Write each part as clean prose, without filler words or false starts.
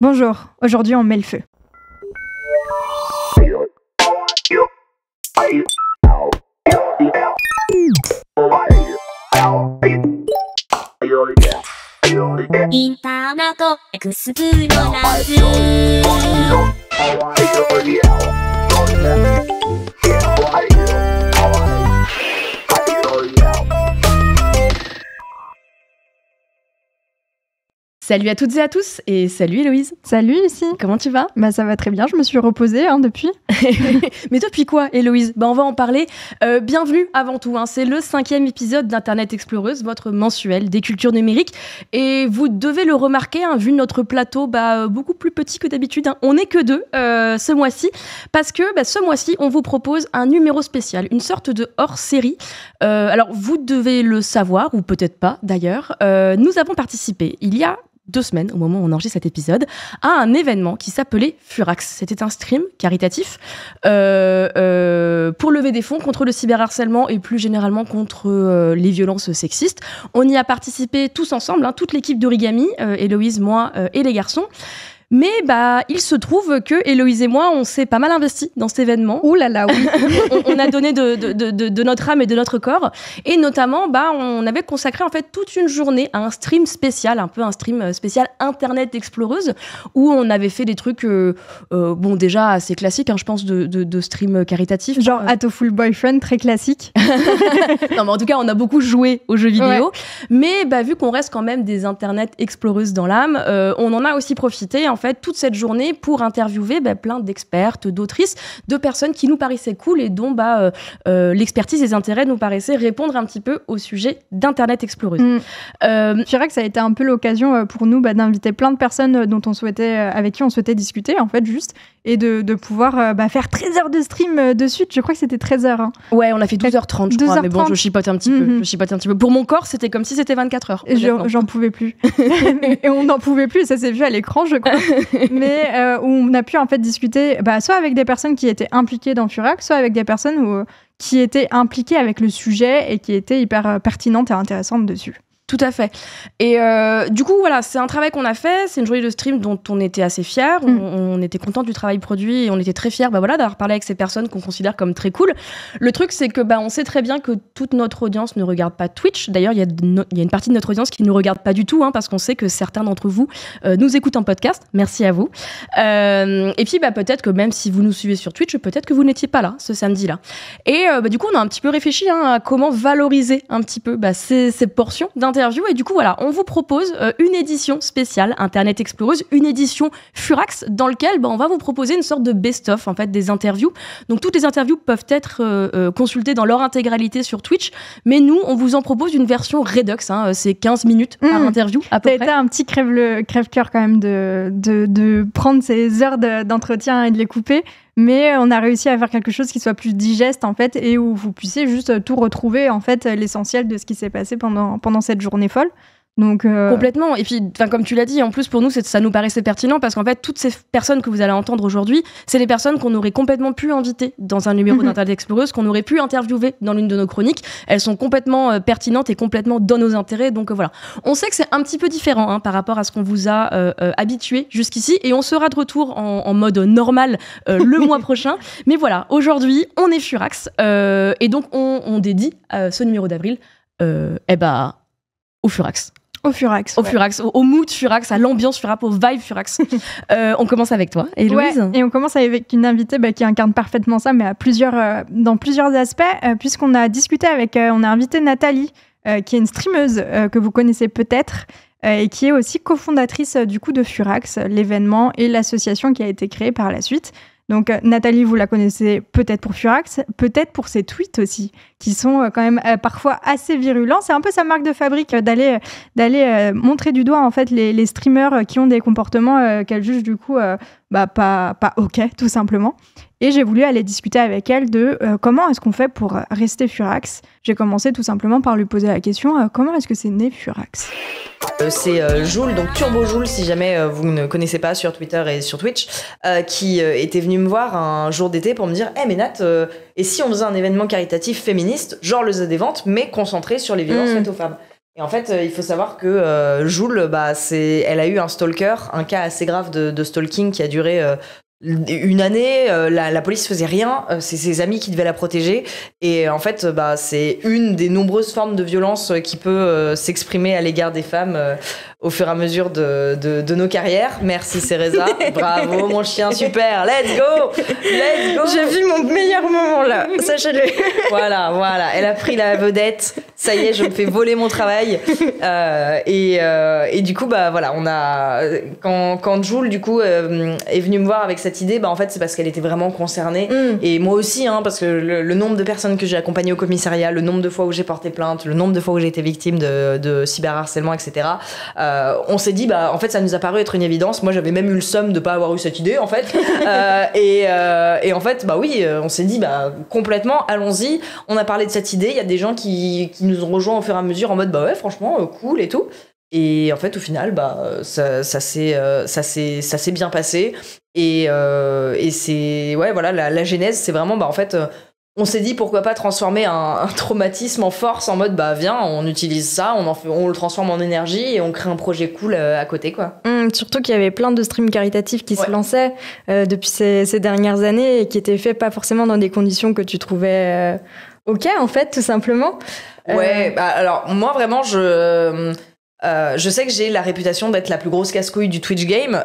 Bonjour, aujourd'hui on met le feu. Internet Exploreuse. Salut à toutes et à tous, et salut Héloïse. Salut Lucie. Comment tu vas ? Bah ça va très bien, je me suis reposée depuis. Mais depuis quoi, Héloïse ? On va en parler. Bienvenue avant tout, c'est le 5e épisode d'Internet Exploreuse, votre mensuel des cultures numériques. Et vous devez le remarquer, vu notre plateau beaucoup plus petit que d'habitude. On n'est que 2 ce mois-ci, parce que ce mois-ci, on vous propose un numéro spécial, une sorte de hors-série. Alors, vous devez le savoir, ou peut-être pas d'ailleurs. Nous avons participé, il y a 2 semaines, au moment où on enregistre cet épisode, à un événement qui s'appelait Furax. C'était un stream caritatif pour lever des fonds contre le cyberharcèlement et plus généralement contre les violences sexistes. On y a participé tous ensemble, toute l'équipe d'Origami, Héloïse, moi et les garçons. Mais il se trouve que Héloïse et moi, on s'est pas mal investi dans cet événement. Ouh là là, oui. on a donné de notre âme et de notre corps. Et notamment, on avait consacré en fait toute une journée à un stream spécial, un peu un stream spécial Internet Exploreuse, où on avait fait des trucs, déjà assez classiques, je pense, de stream caritatif. Genre Hatoful Boyfriend, très classique. Non, mais en tout cas, on a beaucoup joué aux jeux vidéo. Ouais. Mais vu qu'on reste quand même des Internet Exploreuses dans l'âme, on en a aussi profité, en fait, toute cette journée pour interviewer plein d'expertes, d'autrices, de personnes qui nous paraissaient cool et dont l'expertise et les intérêts nous paraissaient répondre un petit peu au sujet d'Internet Exploreuse. Je dirais que ça a été un peu l'occasion pour nous d'inviter plein de personnes avec qui on souhaitait discuter, en fait, juste, et de pouvoir faire 13 heures de stream de suite. Je crois que c'était 13 heures. Ouais, on a fait 12h30, je crois, 12h30. mais bon, je chipote un petit peu. Pour mon corps, c'était comme si c'était 24 heures. J'en pouvais plus. Et on n'en pouvait plus, et ça s'est vu à l'écran, je crois. Mais où on a pu en fait discuter soit avec des personnes qui étaient impliquées dans Furax, soit avec des personnes qui étaient impliquées avec le sujet et qui étaient hyper pertinentes et intéressantes dessus. Tout à fait. Et du coup, voilà, c'est un travail qu'on a fait. C'est une journée de stream dont on était assez fiers. On était contents du travail produit et on était très fiers d'avoir parlé avec ces personnes qu'on considère comme très cool. Le truc, c'est que on sait très bien que toute notre audience ne regarde pas Twitch. D'ailleurs, il y a une partie de notre audience qui ne nous regarde pas du tout, parce qu'on sait que certains d'entre vous nous écoutent en podcast. Merci à vous. Et puis, peut-être que même si vous nous suivez sur Twitch, peut-être que vous n'étiez pas là ce samedi-là. Et du coup, on a un petit peu réfléchi à comment valoriser un petit peu ces portions d'interview. Et du coup, voilà, on vous propose une édition spéciale Internet Exploreuse, une édition Furax, dans laquelle on va vous proposer une sorte de best-of en fait, des interviews. Donc, toutes les interviews peuvent être consultées dans leur intégralité sur Twitch, mais nous, on vous en propose une version Redux, c'est 15 minutes par interview, à peu près. Ça a été un petit crève-cœur quand même de prendre ces heures d'entretien et de les couper. Mais on a réussi à faire quelque chose qui soit plus digeste, en fait, et où vous puissiez juste tout retrouver, en fait, l'essentiel de ce qui s'est passé pendant cette journée folle. Donc, Complètement. Et puis, comme tu l'as dit, en plus pour nous, ça nous paraissait pertinent parce qu'en fait, toutes ces personnes que vous allez entendre aujourd'hui, c'est les personnes qu'on aurait complètement pu inviter dans un numéro d'Internet Exploreuse, qu'on aurait pu interviewer dans l'une de nos chroniques. Elles sont complètement pertinentes et complètement dans nos intérêts. Donc voilà. On sait que c'est un petit peu différent par rapport à ce qu'on vous a habitué jusqu'ici, et on sera de retour en mode normal le mois prochain. Mais voilà, aujourd'hui, on est Furax et donc on dédie ce numéro d'avril au Furax. Au Furax. Au Furax, au mood Furax, à l'ambiance Furax, au vibe Furax. On commence avec toi, Héloïse. Ouais, et on commence avec une invitée qui incarne parfaitement ça, mais dans plusieurs aspects, puisqu'on a discuté on a invité Nathalie, qui est une streameuse que vous connaissez peut-être, et qui est aussi cofondatrice du coup de Furax, l'événement et l'association qui a été créée par la suite. Donc Nathalie, vous la connaissez peut-être pour Furax, peut-être pour ses tweets aussi, qui sont quand même parfois assez virulents. C'est un peu sa marque de fabrique d'aller montrer du doigt en fait les streamers qui ont des comportements qu'elle juge du coup pas ok, tout simplement. Et j'ai voulu aller discuter avec elle de comment est-ce qu'on fait pour rester Furax. J'ai commencé tout simplement par lui poser la question comment est-ce que c'est né Furax ? C'est Joule, donc Turbo Joule, si jamais vous ne connaissez pas sur Twitter et sur Twitch, qui était venu me voir un jour d'été pour me dire « mais Nat, et si on faisait un événement caritatif féministe, genre le Z des ventes, mais concentré sur les violences faites aux femmes ?» Et en fait, il faut savoir que Joule, elle a eu un cas assez grave de stalking qui a duré une année. La police faisait rien. C'est ses amis qui devaient la protéger. Et en fait, c'est une des nombreuses formes de violence qui peut s'exprimer à l'égard des femmes au fur et à mesure de nos carrières. Merci Cereza. Bravo mon chien, super. Let's go. J'ai vu mon meilleur moment là, sachez-le. Voilà. Elle a pris la vedette. Ça y est, je me fais voler mon travail. Et du coup, on a quand Joule du coup est venue me voir avec cette idée, en fait, c'est parce qu'elle était vraiment concernée. Et moi aussi, parce que le nombre de personnes que j'ai accompagnées au commissariat, le nombre de fois où j'ai porté plainte, le nombre de fois où j'ai été victime de cyberharcèlement, etc. On s'est dit, en fait, ça nous a paru être une évidence. Moi, j'avais même eu le seum de pas avoir eu cette idée, en fait. Et en fait, oui, on s'est dit, complètement, allons-y. On a parlé de cette idée. Il y a des gens qui nous ont rejoints au fur et à mesure en mode, ouais, franchement, cool et tout. Et en fait, au final, ça s'est bien passé. Et c'est, ouais, voilà, la genèse, c'est vraiment, en fait, on s'est dit pourquoi pas transformer un traumatisme en force, en mode viens, on utilise ça, on le transforme en énergie et on crée un projet cool à côté, quoi. Surtout qu'il y avait plein de streams caritatifs qui se lançaient depuis ces dernières années et qui étaient faits pas forcément dans des conditions que tu trouvais ok, en fait, tout simplement. Ouais, alors moi vraiment je sais que j'ai la réputation d'être la plus grosse casse-couille du Twitch game,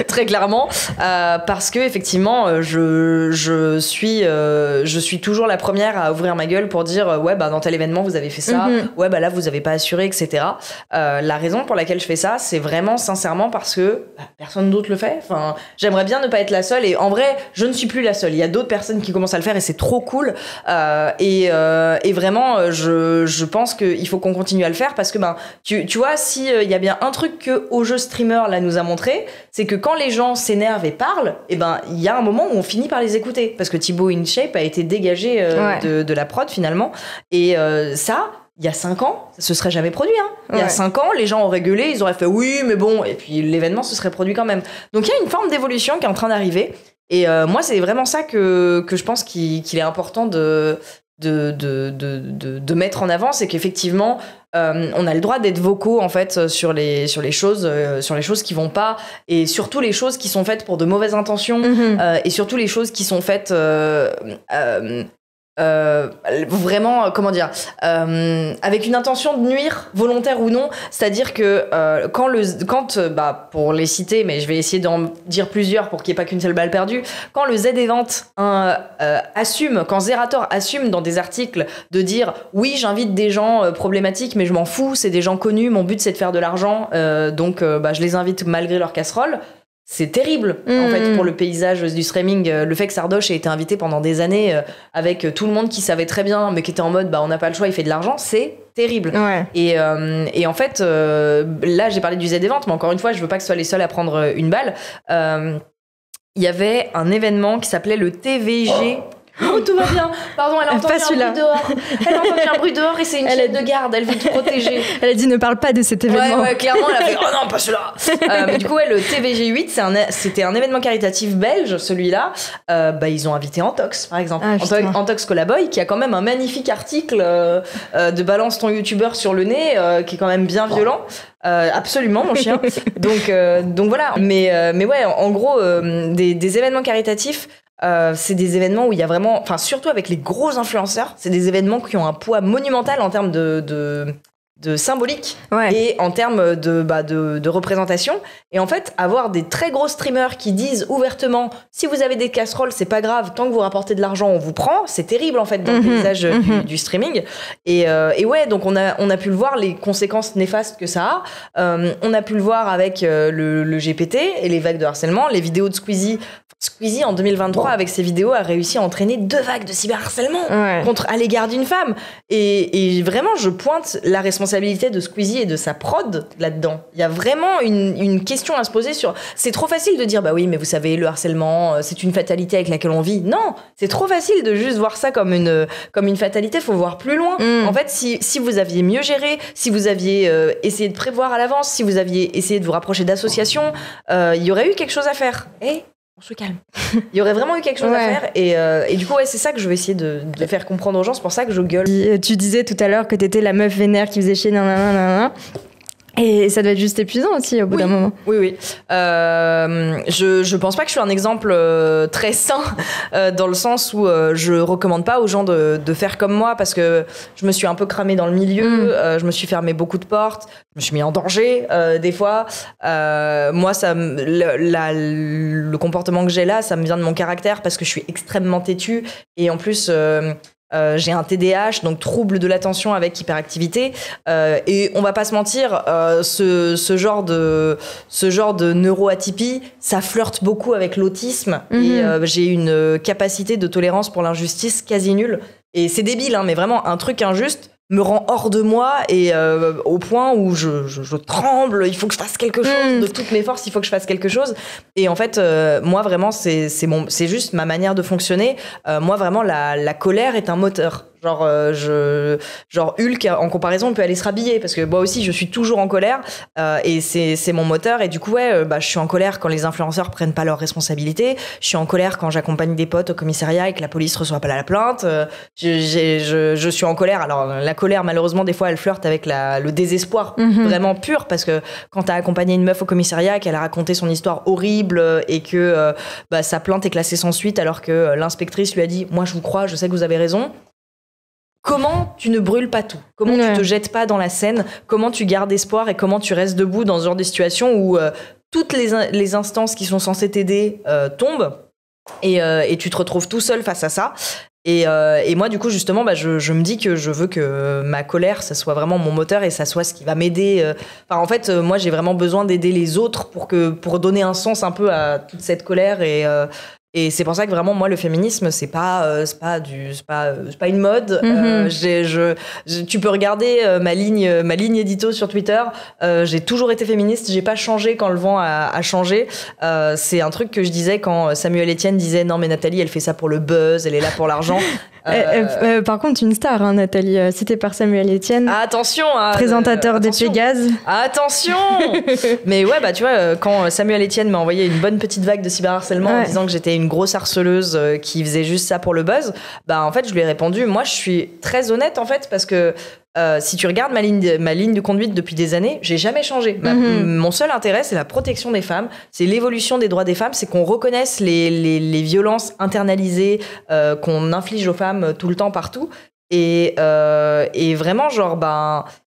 très clairement, parce que effectivement, je suis toujours la première à ouvrir ma gueule pour dire ouais, dans tel événement vous avez fait ça, ouais, là vous avez pas assuré, etc. La raison pour laquelle je fais ça, c'est vraiment sincèrement parce que personne d'autre le fait. Enfin, j'aimerais bien ne pas être la seule, et en vrai, je ne suis plus la seule. Il y a d'autres personnes qui commencent à le faire et c'est trop cool. Et vraiment, je pense qu'il faut qu'on continue à le faire parce que tu vois, si y a bien un truc que Au Jeu Streamer là nous a montré, c'est que quand les gens s'énervent et parlent, il y a un moment où on finit par les écouter, parce que Thibaut InShape a été dégagé de la prod finalement, et ça, il y a 5 ans, ça se serait jamais produit. Il y a 5 ans, les gens auraient gueulé, ils auraient fait oui, mais bon, et puis l'événement se serait produit quand même. Donc il y a une forme d'évolution qui est en train d'arriver, et moi c'est vraiment ça que je pense qu'il est important de mettre en avant, c'est qu'effectivement on a le droit d'être vocaux en fait sur les choses qui vont pas, et surtout les choses qui sont faites pour de mauvaises intentions, et surtout les choses qui sont faites vraiment, comment dire, avec une intention de nuire, volontaire ou non. C'est-à-dire que pour les citer, mais je vais essayer d'en dire plusieurs pour qu'il n'y ait pas qu'une seule balle perdue, quand le Z-Event assume, quand Zerator assume dans des articles de dire oui, j'invite des gens problématiques, mais je m'en fous, c'est des gens connus, mon but c'est de faire de l'argent, donc je les invite malgré leur casserole. C'est terrible, en fait, pour le paysage du streaming. Le fait que Sardoche ait été invité pendant des années avec tout le monde qui savait très bien, mais qui était en mode, on n'a pas le choix, il fait de l'argent, c'est terrible. Ouais. Et en fait, là, j'ai parlé du Z-Event, mais encore une fois, je veux pas que ce soit les seuls à prendre une balle. Il y avait un événement qui s'appelait le TVG. Oh, tout va bien. Pardon, elle a entendu un bruit dehors. Elle a entendu un bruit dehors et c'est une chienne de garde. Elle veut te protéger. Elle a dit ne parle pas de cet événement. Ouais, clairement, elle a fait oh non, pas celui-là. Mais du coup, le TVG8, c'était un événement caritatif belge, celui-là. Ils ont invité Antox, par exemple. Antox Colaboy, qui a quand même un magnifique article de balance ton youtubeur sur le nez, qui est quand même bien violent. Absolument, mon chien. Donc voilà. Mais ouais, en gros, des événements caritatifs. C'est des événements où il y a vraiment, enfin surtout avec les gros influenceurs, c'est des événements qui ont un poids monumental en termes de symbolique et en termes de représentation. Et en fait, avoir des très gros streamers qui disent ouvertement si vous avez des casseroles, c'est pas grave, tant que vous rapportez de l'argent, on vous prend, c'est terrible en fait dans le paysage du streaming. Et ouais, donc on a pu le voir, les conséquences néfastes que ça a. On a pu le voir avec le GPT et les vagues de harcèlement, les vidéos de Squeezie. Squeezie, en 2023, avec ses vidéos, a réussi à entraîner 2 vagues de cyberharcèlement à l'égard d'une femme. Et vraiment, je pointe la responsabilité de Squeezie et de sa prod là-dedans. Il y a vraiment une question à se poser sur... C'est trop facile de dire, oui, mais vous savez, le harcèlement, c'est une fatalité avec laquelle on vit. Non, c'est trop facile de juste voir ça comme une fatalité. Il faut voir plus loin. En fait, si vous aviez mieux géré, si vous aviez essayé de prévoir à l'avance, si vous aviez essayé de vous rapprocher d'associations, il y aurait eu quelque chose à faire. on se calme. Il y aurait vraiment eu quelque chose à faire. Et du coup, c'est ça que je vais essayer de faire comprendre aux gens. C'est pour ça que je gueule. Tu disais tout à l'heure que t'étais la meuf vénère qui faisait chier, nanana. Et ça doit être juste épuisant aussi au bout d'un moment. Oui. Je pense pas que je suis un exemple très sain dans le sens où je recommande pas aux gens de faire comme moi parce que je me suis un peu cramée dans le milieu, je me suis fermé beaucoup de portes, je me suis mis en danger des fois. Moi, le comportement que j'ai là, ça me vient de mon caractère parce que je suis extrêmement têtue et en plus... j'ai un TDAH, donc trouble de l'attention avec hyperactivité, et on va pas se mentir, ce genre de neuroatypie, ça flirte beaucoup avec l'autisme, et j'ai une capacité de tolérance pour l'injustice quasi nulle, et c'est débile, hein, mais vraiment un truc injuste me rend hors de moi et au point où je tremble, il faut que je fasse quelque chose, de toutes mes forces, il faut que je fasse quelque chose. Et en fait, moi vraiment, c'est juste ma manière de fonctionner. Moi vraiment, la colère est un moteur. Genre Hulk, en comparaison, peut aller se rhabiller parce que moi aussi, je suis toujours en colère et c'est mon moteur. Et du coup, je suis en colère quand les influenceurs prennent pas leurs responsabilités. Je suis en colère quand j'accompagne des potes au commissariat et que la police reçoit pas la plainte. Je suis en colère. Alors, la colère, malheureusement, des fois, elle flirte avec le désespoir vraiment pur parce que quand t'as accompagné une meuf au commissariat, qu'elle a raconté son histoire horrible et que sa plainte est classée sans suite alors que l'inspectrice lui a dit « Moi, je vous crois, je sais que vous avez raison ». Comment tu ne brûles pas tout? Comment tu te jettes pas dans la Seine? Comment tu gardes espoir et comment tu restes debout dans ce genre de situation où toutes les instances qui sont censées t'aider tombent et tu te retrouves tout seul face à ça? Et moi, du coup, justement, je me dis que je veux que ma colère, ça soit vraiment mon moteur et ça soit ce qui va m'aider. En fait, moi, j'ai vraiment besoin d'aider les autres pour donner un sens un peu à toute cette colère et c'est pour ça que vraiment moi le féminisme c'est pas une mode. Tu peux regarder ma ligne édito sur Twitter. J'ai toujours été féministe, j'ai pas changé quand le vent a changé. C'est un truc que je disais quand Samuel Etienne disait non mais Nathalie elle fait ça pour le buzz, elle est là pour l'argent. Par contre, une star, hein, Nathalie, citée par Samuel Etienne. Attention, présentateur des Pégases. Attention. Mais tu vois, quand Samuel Etienne m'a envoyé une bonne petite vague de cyberharcèlement en disant que j'étais une grosse harceleuse qui faisait juste ça pour le buzz, en fait, je lui ai répondu, moi, je suis très honnête, en fait, parce que si tu regardes ma ligne de conduite depuis des années, j'ai jamais changé. Mon seul intérêt, c'est la protection des femmes, c'est l'évolution des droits des femmes, c'est qu'on reconnaisse les violences internalisées qu'on inflige aux femmes tout le temps, partout. Et vraiment,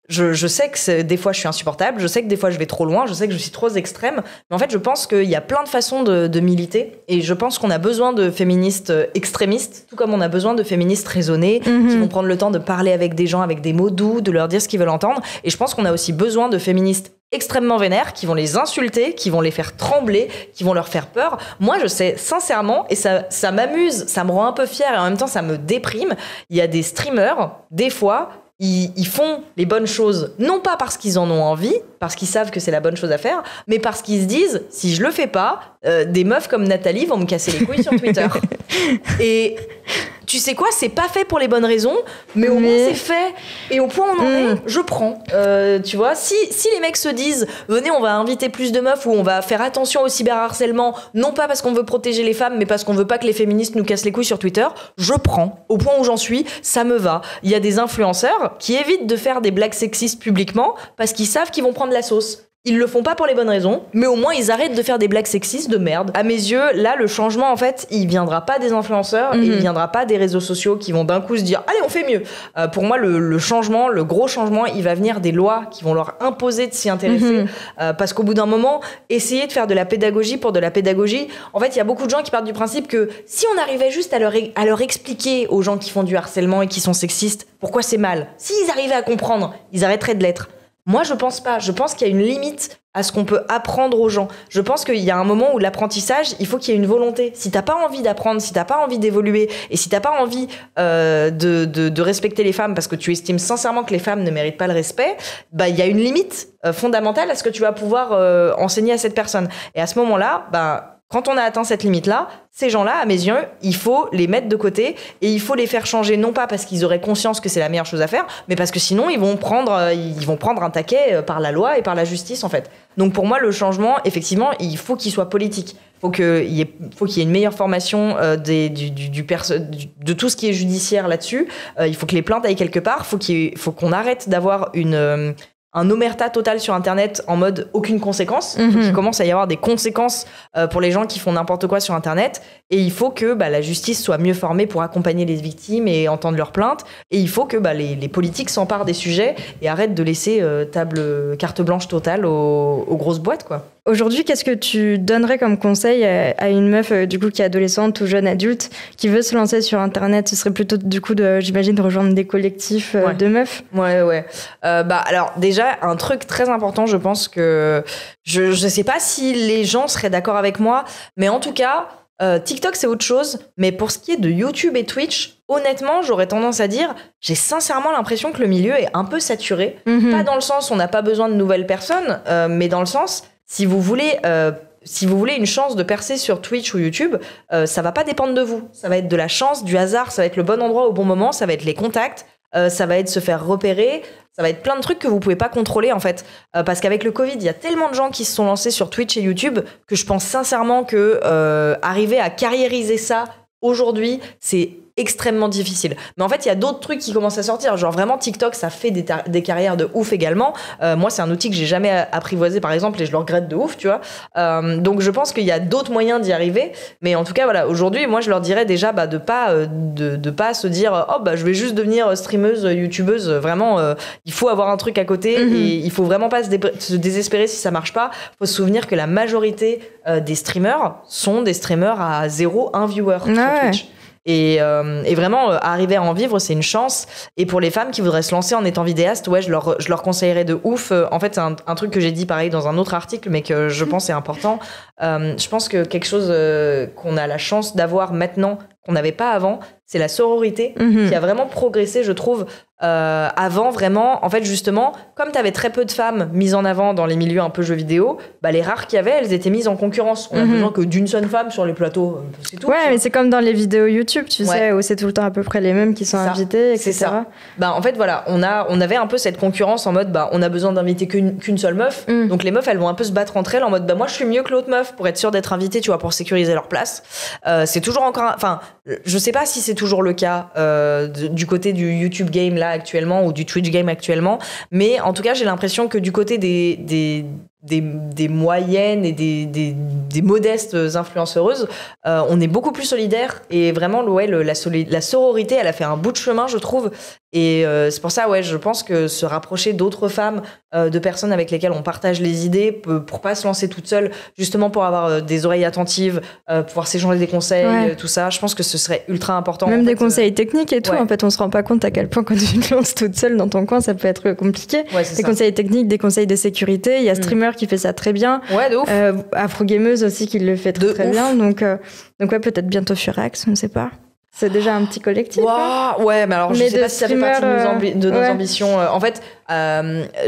je sais que des fois je suis insupportable, je sais que des fois je vais trop loin, je sais que je suis trop extrême, mais en fait je pense qu'il y a plein de façons de militer et je pense qu'on a besoin de féministes extrémistes, tout comme on a besoin de féministes raisonnées qui vont prendre le temps de parler avec des gens avec des mots doux, de leur dire ce qu'ils veulent entendre, et je pense qu'on a aussi besoin de féministes extrêmement vénères qui vont les insulter, qui vont les faire trembler, qui vont leur faire peur. Moi je sais sincèrement, et ça m'amuse, ça me rend un peu fière et en même temps ça me déprime, il y a des streamers, des fois ils font les bonnes choses, non pas parce qu'ils en ont envie, parce qu'ils savent que c'est la bonne chose à faire, mais parce qu'ils se disent, si je le fais pas, des meufs comme Nathalie vont me casser les couilles sur Twitter. Et tu sais quoi, c'est pas fait pour les bonnes raisons, mais au moins c'est fait. Et au point où on en est, je prends. Tu vois, si les mecs se disent, venez, on va inviter plus de meufs ou on va faire attention au cyberharcèlement, non pas parce qu'on veut protéger les femmes, mais parce qu'on veut pas que les féministes nous cassent les couilles sur Twitter, je prends. Au point où j'en suis, ça me va. Il y a des influenceurs qui évitent de faire des blagues sexistes publiquement parce qu'ils savent qu'ils vont prendre la sauce. Ils le font pas pour les bonnes raisons, mais au moins ils arrêtent de faire des blagues sexistes de merde. À mes yeux, là, le changement, en fait, il viendra pas des influenceurs et il viendra pas des réseaux sociaux qui vont d'un coup se dire « Allez, on fait mieux !» Pour moi, le changement, le gros changement, il va venir des lois qui vont leur imposer de s'y intéresser. Parce qu'au bout d'un moment, essayer de faire de la pédagogie pour de la pédagogie, en fait, il y a beaucoup de gens qui partent du principe que si on arrivait juste à leur expliquer aux gens qui font du harcèlement et qui sont sexistes pourquoi c'est mal, s'ils arrivaient à comprendre, ils arrêteraient de l'être. Moi, je pense pas. Je pense qu'il y a une limite à ce qu'on peut apprendre aux gens. Je pense qu'il y a un moment où l'apprentissage, il faut qu'il y ait une volonté. Si t'as pas envie d'apprendre, si t'as pas envie d'évoluer, et si t'as pas envie de respecter les femmes parce que tu estimes sincèrement que les femmes ne méritent pas le respect, il y a une limite fondamentale à ce que tu vas pouvoir enseigner à cette personne. Et à ce moment-là, Quand on a atteint cette limite-là, ces gens-là, à mes yeux, il faut les mettre de côté et il faut les faire changer, non pas parce qu'ils auraient conscience que c'est la meilleure chose à faire, mais parce que sinon, ils vont prendre un taquet par la loi et par la justice, en fait. Donc pour moi, le changement, effectivement, il faut qu'il soit politique. Faut qu'il y ait une meilleure formation de tout ce qui est judiciaire là-dessus. Il faut que les plaintes aillent quelque part. Faut qu'on arrête d'avoir un omerta total sur Internet en mode aucune conséquence. Il faut qu'il commence à y avoir des conséquences pour les gens qui font n'importe quoi sur Internet. Et il faut que la justice soit mieux formée pour accompagner les victimes et entendre leurs plaintes. Et il faut que les politiques s'emparent des sujets et arrêtent de laisser carte blanche totale aux grosses boîtes, quoi. Aujourd'hui, qu'est-ce que tu donnerais comme conseil à une meuf du coup qui est adolescente ou jeune adulte qui veut se lancer sur Internet? Ce serait plutôt du coup j'imagine de rejoindre des collectifs de meufs. Ouais. Alors déjà un truc très important, je pense que je sais pas si les gens seraient d'accord avec moi, mais en tout cas TikTok c'est autre chose. Mais pour ce qui est de YouTube et Twitch, honnêtement, j'aurais tendance à dire, j'ai sincèrement l'impression que le milieu est un peu saturé. Pas dans le sens où on n'a pas besoin de nouvelles personnes, mais dans le sens si vous voulez une chance de percer sur Twitch ou YouTube, ça va pas dépendre de vous. Ça va être de la chance, du hasard, ça va être le bon endroit au bon moment, ça va être les contacts, ça va être se faire repérer, ça va être plein de trucs que vous pouvez pas contrôler en fait. Parce qu'avec le Covid, il y a tellement de gens qui se sont lancés sur Twitch et YouTube que je pense sincèrement que arriver à carriériser ça aujourd'hui, c'est extrêmement difficile. Mais en fait, il y a d'autres trucs qui commencent à sortir. Genre vraiment, TikTok, ça fait des carrières de ouf également. Moi, c'est un outil que j'ai jamais apprivoisé, par exemple, et je le regrette de ouf, tu vois. Donc, je pense qu'il y a d'autres moyens d'y arriver. Mais en tout cas, voilà, aujourd'hui, moi, je leur dirais déjà de pas se dire je vais juste devenir streameuse, youtubeuse. Vraiment, il faut avoir un truc à côté et il faut vraiment pas se désespérer si ça marche pas. Il faut se souvenir que la majorité des streamers sont des streamers à 1 viewer sur Twitch. Et vraiment, arriver à en vivre, c'est une chance. Et pour les femmes qui voudraient se lancer en étant vidéaste, je leur conseillerais de ouf. En fait, c'est un truc que j'ai dit pareil dans un autre article, mais que je pense est important. Je pense que quelque chose qu'on a la chance d'avoir maintenant, qu'on n'avait pas avant, c'est la sororité qui a vraiment progressé, je trouve. Avant, vraiment, en fait, justement, comme tu avais très peu de femmes mises en avant dans les milieux un peu jeux vidéo, les rares qu'il y avait, elles étaient mises en concurrence. On a besoin que d'une seule femme sur les plateaux, c'est tout. Ouais, mais c'est comme dans les vidéos YouTube, tu sais, où c'est tout le temps à peu près les mêmes qui sont invitées, etc. C'est ça. En fait, voilà, on avait un peu cette concurrence en mode, on a besoin d'inviter qu'une seule meuf. Donc les meufs, elles vont un peu se battre entre elles en mode, moi, je suis mieux que l'autre meuf pour être sûre d'être invitée, tu vois, pour sécuriser leur place. C'est toujours encore... Enfin, je sais pas si c'est toujours le cas du côté du YouTube game, là, actuellement, ou du Twitch game actuellement, mais en tout cas j'ai l'impression que du côté des moyennes et des modestes influenceuses, on est beaucoup plus solidaires et vraiment la sororité elle a fait un bout de chemin, je trouve, et c'est pour ça je pense que se rapprocher d'autres femmes, de personnes avec lesquelles on partage les idées pour pas se lancer toute seule, justement pour avoir des oreilles attentives, pouvoir s'échanger des conseils, tout ça, je pense que ce serait ultra important. Même des conseils techniques et tout, en fait on se rend pas compte à quel point quand tu te lances toute seule dans ton coin ça peut être compliqué. Des conseils techniques, des conseils de sécurité, il y a Streamer qui fait ça très bien, de ouf. Afro-gameuse aussi qui le fait très bien, donc peut-être bientôt Furax, on ne sait pas. C'est déjà un petit collectif. Ouais, mais alors je sais pas si ça fait partie de nos ambitions. En fait,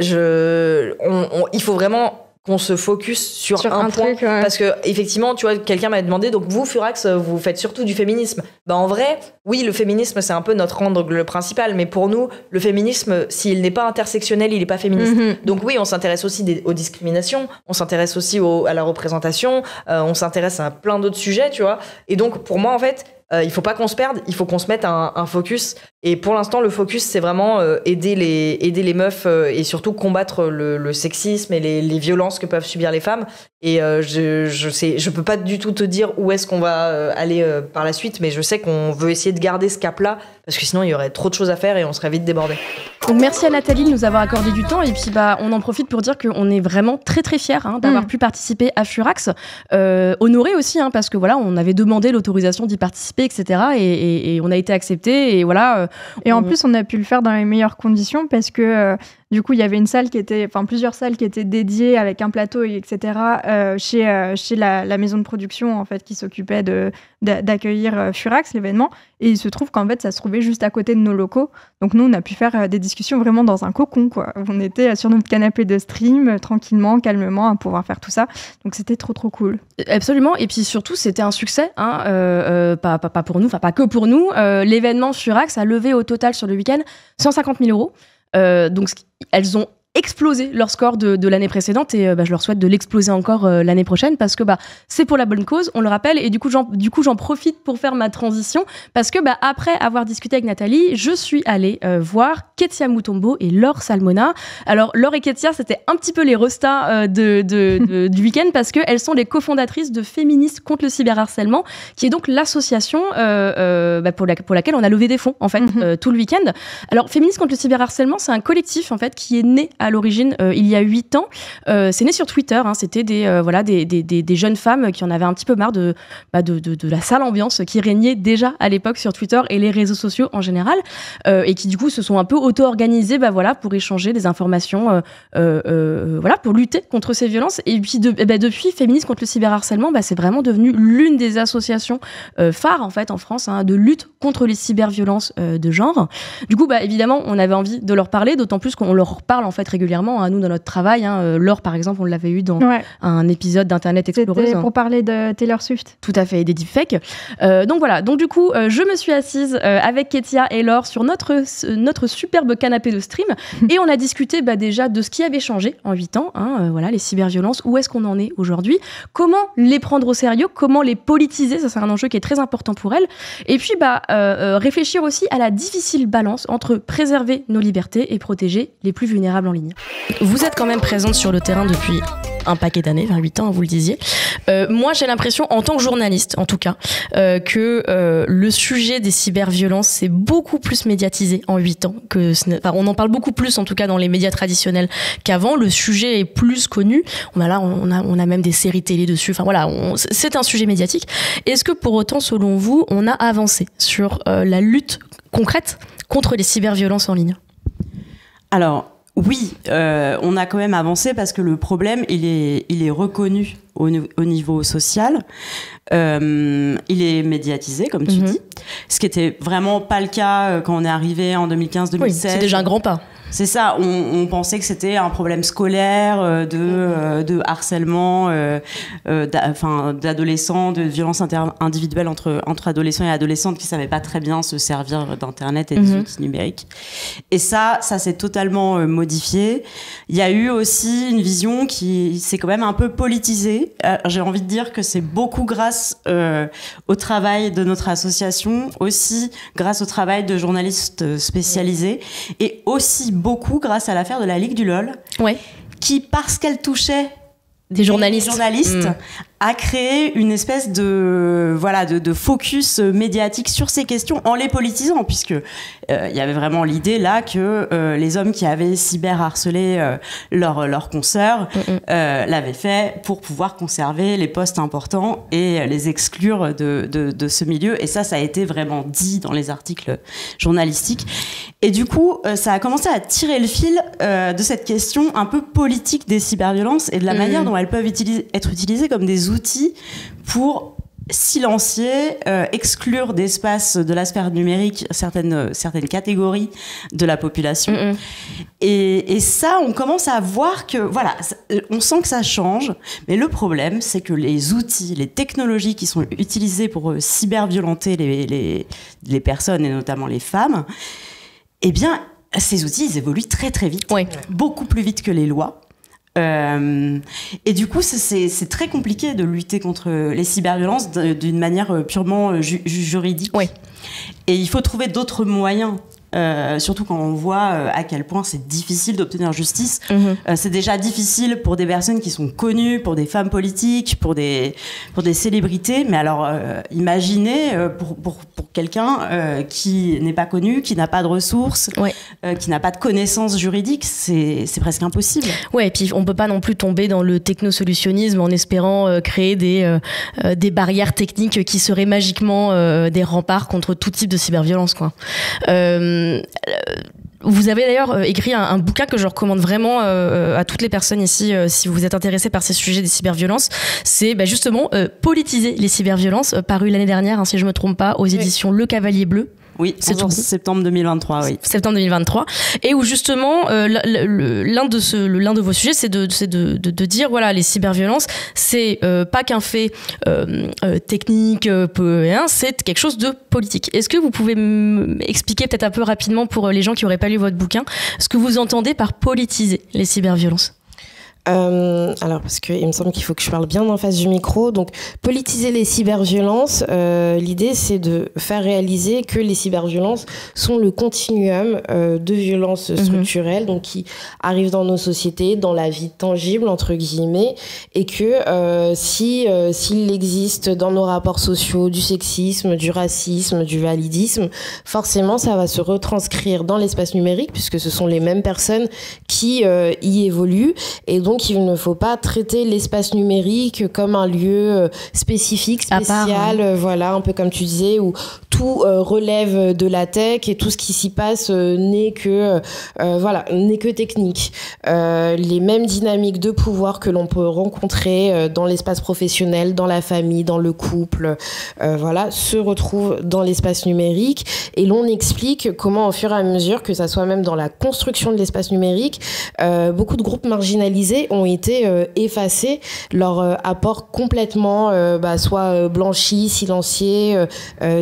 il faut vraiment qu'on se focus sur un point, truc, parce que effectivement, tu vois, quelqu'un m'a demandé, donc vous, Furax, vous faites surtout du féminisme. En vrai, oui, le féminisme, c'est un peu notre angle principal, mais pour nous, le féminisme, s'il n'est pas intersectionnel, il n'est pas féministe. Donc oui, on s'intéresse aussi aux discriminations, on s'intéresse aussi à la représentation, on s'intéresse à plein d'autres sujets, tu vois. Et donc, pour moi, en fait, il faut pas qu'on se perde, il faut qu'on se mette un focus. Et pour l'instant, le focus, c'est vraiment aider les meufs et surtout combattre le sexisme et les violences que peuvent subir les femmes. Et je peux pas du tout te dire où est-ce qu'on va aller par la suite, mais je sais qu'on veut essayer de garder ce cap-là, parce que sinon, il y aurait trop de choses à faire et on serait vite débordé. Donc merci à Nathalie de nous avoir accordé du temps, et puis on en profite pour dire qu'on est vraiment très très fiers d'avoir pu participer à Furax, honorés aussi, parce que voilà, on avait demandé l'autorisation d'y participer, etc. Et on a été acceptés, et voilà. Et en plus, on a pu le faire dans les meilleures conditions parce que du coup, il y avait plusieurs salles qui étaient dédiées avec un plateau, etc. Chez la maison de production en fait qui s'occupait d'accueillir Furax, l'événement. Et il se trouve qu'en fait, ça se trouvait juste à côté de nos locaux. Donc nous, on a pu faire des discussions vraiment dans un cocon, quoi. On était sur notre canapé de stream, tranquillement, calmement, à pouvoir faire tout ça. Donc c'était trop, trop cool. Absolument. Et puis surtout, c'était un succès, pas pour nous, enfin pas que pour nous. L'événement Furax a levé au total sur le week-end 150 000 €. Donc elles ont explosé leur score de l'année précédente et je leur souhaite de l'exploser encore l'année prochaine parce que c'est pour la bonne cause, on le rappelle, et du coup j'en profite pour faire ma transition parce que après avoir discuté avec Nathalie, je suis allée voir Ketia Mutombo et Laure Salmona. Alors Laure et Ketia, c'était un petit peu les restas du week-end parce qu'elles sont les cofondatrices de Féministes contre le cyberharcèlement, qui est donc l'association pour laquelle on a levé des fonds en fait tout le week-end. Alors Féministes contre le cyberharcèlement, c'est un collectif en fait qui est né à l'origine il y a 8 ans. C'est né sur Twitter, c'était des jeunes femmes qui en avaient un petit peu marre de la sale ambiance qui régnait déjà à l'époque sur Twitter et les réseaux sociaux en général, et qui du coup se sont un peu auto-organisées pour échanger des informations, pour lutter contre ces violences. Et puis depuis, Féministes contre le cyberharcèlement, c'est vraiment devenu l'une des associations phares en fait en France de lutte contre les cyberviolences de genre. Du coup, évidemment, on avait envie de leur parler, d'autant plus qu'on leur parle en fait régulièrement, nous dans notre travail. Laure, par exemple, on l'avait eu dans un épisode d'Internet Exploreuse. C'était pour parler de Taylor Swift. Tout à fait, et des deepfakes. Donc voilà, donc du coup, je me suis assise avec Ketia et Laure sur notre superbe canapé de stream et on a discuté déjà de ce qui avait changé en 8 ans, les cyberviolences, où est-ce qu'on en est aujourd'hui, comment les prendre au sérieux, comment les politiser, ça c'est un enjeu qui est très important pour elles, et puis réfléchir aussi à la difficile balance entre préserver nos libertés et protéger les plus vulnérables en ligne. Vous êtes quand même présente sur le terrain depuis un paquet d'années, 28 ans, vous le disiez. Moi, j'ai l'impression, en tant que journaliste, en tout cas, que le sujet des cyberviolences s'est beaucoup plus médiatisé en 8 ans. On en parle beaucoup plus, en tout cas, dans les médias traditionnels qu'avant. Le sujet est plus connu. On a même des séries télé dessus. C'est un sujet médiatique. Est-ce que, pour autant, selon vous, on a avancé sur la lutte concrète contre les cyberviolences en ligne ? Alors, oui, on a quand même avancé parce que le problème, il est reconnu au niveau social. Il est médiatisé, comme tu dis. Ce qui était vraiment pas le cas quand on est arrivé en 2015-2016. Oui, c'est déjà un grand pas. C'est ça, on pensait que c'était un problème scolaire, de harcèlement, d'adolescents, de violences individuelles entre adolescents et adolescentes qui ne savaient pas très bien se servir d'Internet et des outils numériques. Et ça s'est totalement modifié. Il y a eu aussi une vision qui s'est quand même un peu politisée. J'ai envie de dire que c'est beaucoup grâce au travail de notre association, aussi grâce au travail de journalistes spécialisés, et aussi beaucoup grâce à l'affaire de la Ligue du LOL, qui, parce qu'elle touchait des journalistes, a créé une espèce de focus médiatique sur ces questions en les politisant, puisque il y avait vraiment l'idée là que les hommes qui avaient cyberharcelé leurs consoeurs l'avaient fait pour pouvoir conserver les postes importants et les exclure de ce milieu. Et ça a été vraiment dit dans les articles journalistiques. Et du coup, ça a commencé à tirer le fil de cette question un peu politique des cyberviolences et de la manière dont elles peuvent être utilisées comme des outils pour silencier, exclure d'espace de la sphère numérique certaines catégories de la population. Et ça, on commence à voir que, on sent que ça change, mais le problème, c'est que les outils, les technologies qui sont utilisées pour cyberviolenter les personnes, et notamment les femmes, eh bien, ces outils, ils évoluent très très vite, beaucoup plus vite que les lois. Et du coup, c'est très compliqué de lutter contre les cyberviolences d'une manière purement juridique. Et il faut trouver d'autres moyens. Surtout quand on voit à quel point c'est difficile d'obtenir justice. C'est déjà difficile pour des personnes qui sont connues, pour des femmes politiques, pour des célébrités. Mais alors, imaginez pour quelqu'un qui n'est pas connu, qui n'a pas de ressources, qui n'a pas de connaissances juridiques, c'est presque impossible. Ouais, et puis on peut pas non plus tomber dans le technosolutionnisme en espérant créer des barrières techniques qui seraient magiquement des remparts contre tout type de cyberviolence, quoi. Vous avez d'ailleurs écrit un bouquin que je recommande vraiment à toutes les personnes ici, si vous êtes intéressés par ces sujets des cyberviolences. C'est justement Politiser les cyberviolences, paru l'année dernière, si je me trompe pas, aux éditions Le Cavalier Bleu. Oui, c'est en septembre 2023, oui. Septembre 2023. Et où justement, l'un de vos sujets, c'est de dire, voilà, les cyberviolences, c'est pas qu'un fait technique, c'est quelque chose de politique. Est-ce que vous pouvez m'expliquer peut-être un peu rapidement pour les gens qui n'auraient pas lu votre bouquin, ce que vous entendez par politiser les cyberviolences ? Alors, parce qu'il me semble qu'il faut que je parle bien en face du micro. Donc, politiser les cyberviolences, l'idée, c'est de faire réaliser que les cyberviolences sont le continuum de violences structurelles, donc qui arrivent dans nos sociétés, dans la vie tangible, entre guillemets, et que s'il existe dans nos rapports sociaux du sexisme, du racisme, du validisme, forcément, ça va se retranscrire dans l'espace numérique, puisque ce sont les mêmes personnes qui y évoluent. Et donc, il ne faut pas traiter l'espace numérique comme un lieu spécifique, spécial, voilà, un peu comme tu disais, où tout relève de la tech et tout ce qui s'y passe n'est que technique. Les mêmes dynamiques de pouvoir que l'on peut rencontrer dans l'espace professionnel, dans la famille, dans le couple, se retrouvent dans l'espace numérique. Et l'on explique comment, au fur et à mesure, que ça soit même dans la construction de l'espace numérique, beaucoup de groupes marginalisés ont été effacés, leur apport complètement soit blanchi, silencié,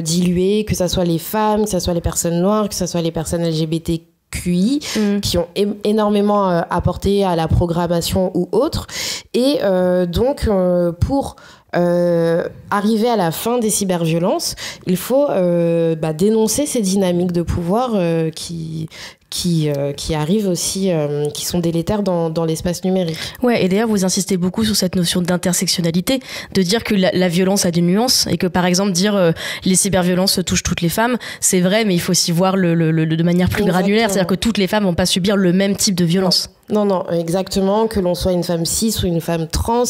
dilué, que ça soit les femmes, que ça soit les personnes noires, que ça soit les personnes LGBTQI, qui ont énormément apporté à la programmation ou autre. Et donc, pour arriver à la fin des cyberviolences, il faut dénoncer ces dynamiques de pouvoir qui arrivent aussi, qui sont délétères dans l'espace numérique. Ouais, et d'ailleurs, vous insistez beaucoup sur cette notion d'intersectionnalité, de dire que la violence a des nuances, et que par exemple, dire les cyberviolences touchent toutes les femmes, c'est vrai, mais il faut aussi voir de manière plus granulaire, c'est-à-dire que toutes les femmes vont pas subir le même type de violence. Non, exactement, que l'on soit une femme cis ou une femme trans,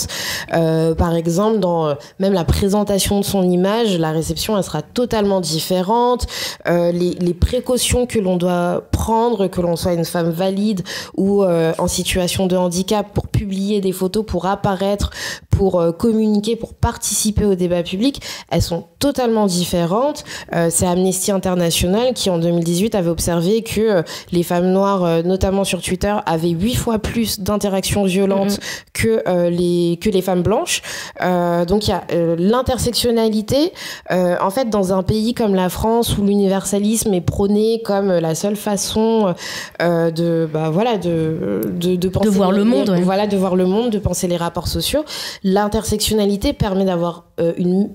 par exemple, dans même la présentation de son image, la réception, elle sera totalement différente. Les précautions que l'on doit prendre, que l'on soit une femme valide ou en situation de handicap, pour publier des photos, pour apparaître, pour communiquer, pour participer au débat public, elles sont totalement différentes. C'est Amnesty International qui, en 2018, avait observé que les femmes noires, notamment sur Twitter, avaient 8 fois plus d'interactions violentes que les femmes blanches. Donc il y a l'intersectionnalité. En fait, dans un pays comme la France, où l'universalisme est prôné comme la seule façon de penser, de voir le monde, de voir le monde, de penser les rapports sociaux, l'intersectionnalité permet d'avoir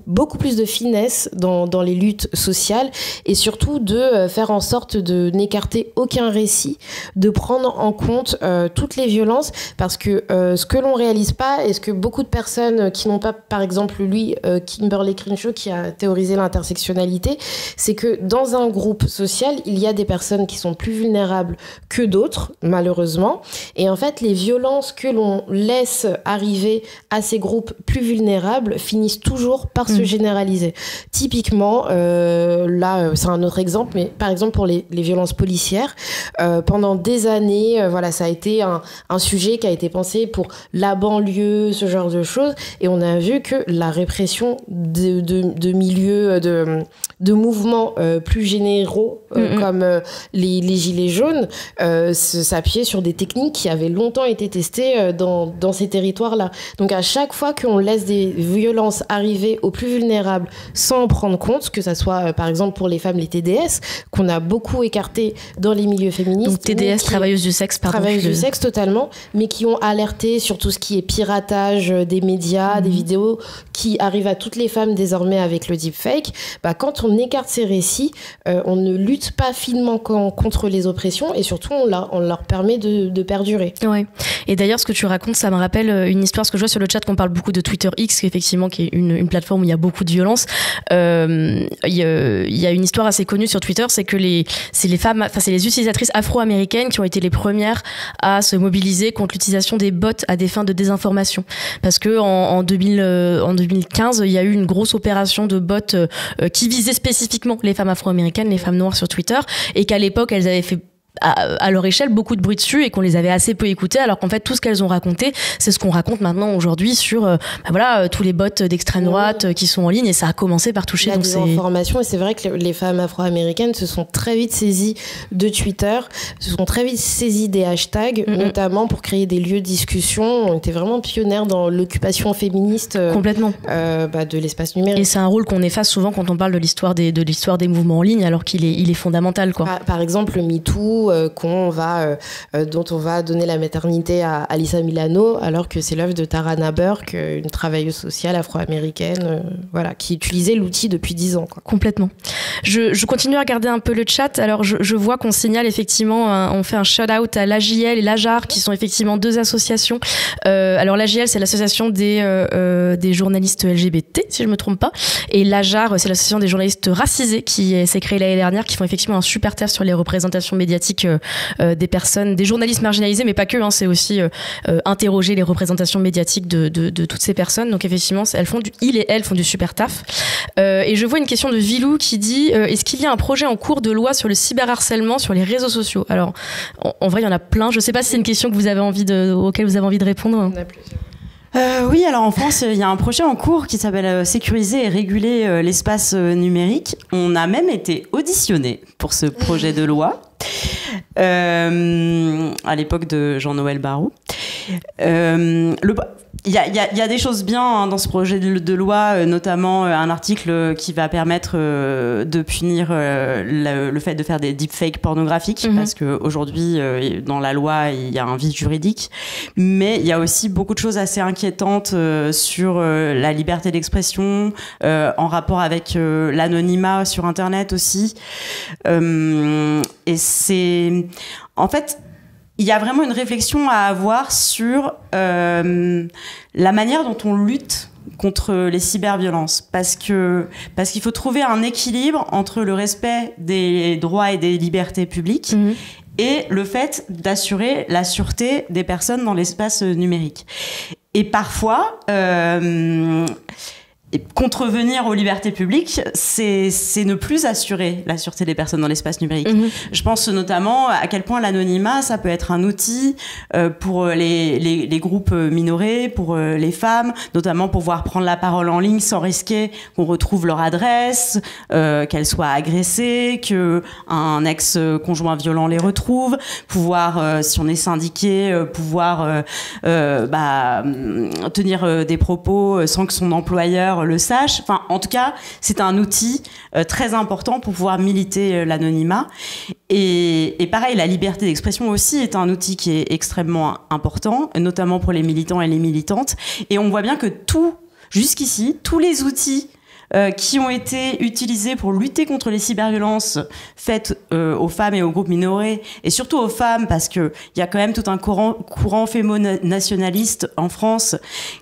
beaucoup plus de finesse dans les luttes sociales, et surtout de faire en sorte de n'écarter aucun récit, de prendre en compte toutes les violences, parce que ce que l'on réalise pas, et ce que beaucoup de personnes qui n'ont pas, par exemple Kimberlé Crenshaw qui a théorisé l'intersectionnalité, c'est que dans un groupe social, il y a des personnes qui sont plus vulnérables que d'autres, malheureusement, et en fait les violences que l'on laisse arriver à ces groupes plus vulnérables finissent toujours par se généraliser. Typiquement, c'est un autre exemple, mais par exemple pour les violences policières, pendant des années, ça a été un sujet qui a été pensé pour la banlieue, ce genre de choses, et on a vu que la répression de milieux, de mouvements plus généraux, comme les gilets jaunes, s'appuyait sur des techniques qui avaient longtemps été testées dans ces territoires-là. Donc à chaque fois qu'on laisse des violences arriver aux plus vulnérables sans en prendre compte, que ça soit par exemple pour les femmes, les TDS, qu'on a beaucoup écarté dans les milieux féministes. Donc TDS, travailleuses du sexe, pardon. Travailleuses du sexe, totalement, mais qui ont alerté sur tout ce qui est piratage des médias, des vidéos qui arrivent à toutes les femmes désormais avec le deepfake. Quand on écarte ces récits, on ne lutte pas finement contre les oppressions, et surtout on leur permet de perdurer. Ouais. Et d'ailleurs, ce que tu racontes, ça me rappelle une histoire, parce que je vois sur le chat qu'on parle beaucoup de Twitter X, effectivement, qui est une plateforme où il y a beaucoup de violence. Il y a une histoire assez connue sur Twitter, c'est que c'est les utilisatrices afro-américaines qui ont été les premières à se mobiliser contre l'utilisation des bots à des fins de désinformation. Parce que en 2015, il y a eu une grosse opération de bots qui visait spécifiquement les femmes afro-américaines, les femmes noires sur Twitter, et qu'à l'époque, elles avaient fait à leur échelle beaucoup de bruit dessus et qu'on les avait assez peu écoutées, alors qu'en fait tout ce qu'elles ont raconté, c'est ce qu'on raconte maintenant aujourd'hui sur tous les bots d'extrême droite qui sont en ligne, et ça a commencé par toucher la désinformation. Et c'est vrai que les femmes afro-américaines se sont très vite saisies de Twitter, se sont très vite saisies des hashtags, notamment pour créer des lieux de discussion. On était vraiment pionnières dans l'occupation féministe complètement de l'espace numérique. Et c'est un rôle qu'on efface souvent quand on parle de l'histoire des mouvements en ligne, alors qu'il est fondamental, quoi. Par exemple, le MeToo, dont on va donner la maternité à Alyssa Milano, alors que c'est l'œuvre de Tarana Burke, une travailleuse sociale afro-américaine, qui utilisait l'outil depuis 10 ans, quoi. Complètement. Je continue à regarder un peu le chat. Alors, je vois qu'on signale effectivement, on fait un shout-out à l'AJL et l'AJAR, qui sont effectivement deux associations. Alors, l'AJL, c'est l'association des journalistes LGBT, si je me trompe pas. Et l'AJAR, c'est l'association des journalistes racisés, qui s'est créée l'année dernière, qui font effectivement un super taf sur les représentations médiatiques des personnes, des journalistes marginalisés, mais pas que, c'est aussi interroger les représentations médiatiques de toutes ces personnes. Donc effectivement, ils et elles font du super taf. Et je vois une question de Vilou qui dit est-ce qu'il y a un projet en cours de loi sur le cyberharcèlement sur les réseaux sociaux? Alors, en vrai, il y en a plein. Je sais pas si c'est une question que vous avez auquel vous avez envie de répondre. Il y en a plusieurs. Oui, alors en France, il y a un projet en cours qui s'appelle Sécuriser et réguler l'espace numérique. On a même été auditionné pour ce projet de loi à l'époque de Jean-Noël Barrot. Il y a des choses bien dans ce projet de loi, notamment un article qui va permettre de punir le fait de faire des deepfakes pornographiques, parce qu'aujourd'hui, dans la loi, il y a un vide juridique. Mais il y a aussi beaucoup de choses assez inquiétantes sur la liberté d'expression, en rapport avec l'anonymat sur Internet aussi. Et c'est... En fait... Il y a vraiment une réflexion à avoir sur la manière dont on lutte contre les cyberviolences, parce qu'il faut trouver un équilibre entre le respect des droits et des libertés publiques et le fait d'assurer la sûreté des personnes dans l'espace numérique. Et parfois... Et contrevenir aux libertés publiques, c'est ne plus assurer la sûreté des personnes dans l'espace numérique. Je pense notamment à quel point l'anonymat, ça peut être un outil pour les groupes minorés, pour les femmes, notamment pour pouvoir prendre la parole en ligne sans risquer qu'on retrouve leur adresse, qu'elles soient agressées, qu'un ex-conjoint violent les retrouve, pouvoir, si on est syndiqué, pouvoir tenir des propos sans que son employeur le sache. Enfin, en tout cas, c'est un outil très important pour pouvoir militer l'anonymat. Et pareil, la liberté d'expression aussi est un outil qui est extrêmement important, notamment pour les militants et les militantes. Et on voit bien que jusqu'ici, tous les outils qui ont été utilisés pour lutter contre les cyberviolences faites aux femmes et aux groupes minorés, et surtout aux femmes, parce qu'il y a quand même tout un courant fémo-nationaliste en France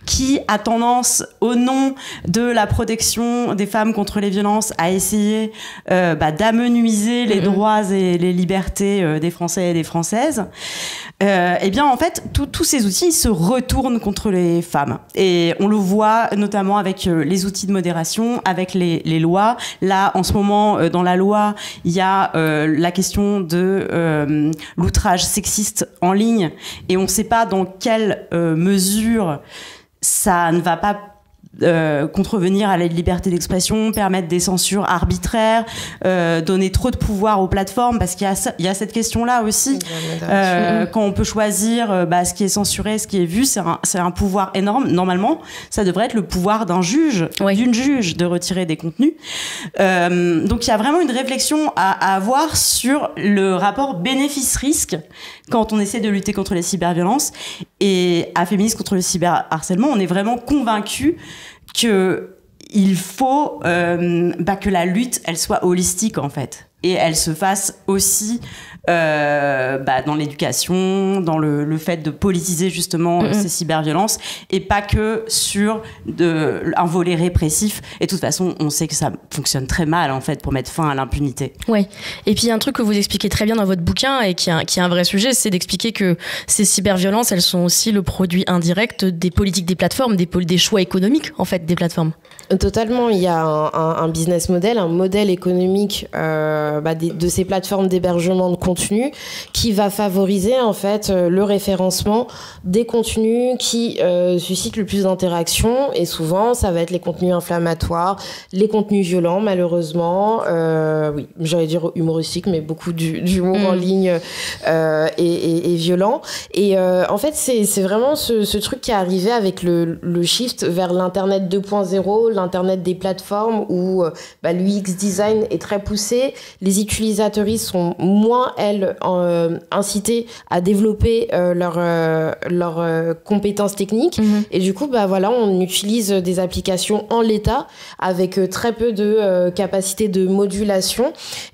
qui a tendance, au nom de la protection des femmes contre les violences, à essayer d'amenuiser les droits et les libertés des Français et des Françaises. Eh bien, en fait, tous ces outils se retournent contre les femmes. Et on le voit notamment avec les outils de modération, avec les lois. Là, en ce moment, dans la loi, il y a la question de l'outrage sexiste en ligne, et on ne sait pas dans quelle mesure ça ne va pas contrevenir à la liberté d'expression, permettre des censures arbitraires, donner trop de pouvoir aux plateformes, parce qu'il y a cette question-là aussi. Quand on peut choisir ce qui est censuré, ce qui est vu, c'est un pouvoir énorme. Normalement, ça devrait être le pouvoir d'un juge, d'une juge, de retirer des contenus. Donc il y a vraiment une réflexion à avoir sur le rapport bénéfice-risque quand on essaie de lutter contre les cyberviolences. Et à Féministes contre le cyberharcèlement, on est vraiment convaincus qu'il faut que la lutte, elle soit holistique, en fait. Et elle se fasse aussi dans l'éducation, dans le fait de politiser justement ces cyberviolences, et pas que sur un volet répressif. Et de toute façon, on sait que ça fonctionne très mal, en fait, pour mettre fin à l'impunité. Ouais. Et puis, il y a un truc que vous expliquez très bien dans votre bouquin, et qui est un vrai sujet, c'est d'expliquer que ces cyberviolences, elles sont aussi le produit indirect des politiques des plateformes, des choix économiques, en fait, des plateformes. Totalement. Il y a un business model, un modèle économique de ces plateformes d'hébergement de contenu contenu qui va favoriser en fait le référencement des contenus qui suscitent le plus d'interactions, et souvent ça va être les contenus inflammatoires, les contenus violents malheureusement, oui, j'allais dire humoristiques, mais beaucoup d'humour en ligne et violent. Et en fait c'est vraiment ce truc qui est arrivé avec le shift vers l'internet 2.0, l'internet des plateformes où l'UX design est très poussé, les utilisateuristes sont moins incitées à développer leurs compétences techniques, et du coup on utilise des applications en l'état avec très peu de capacité de modulation,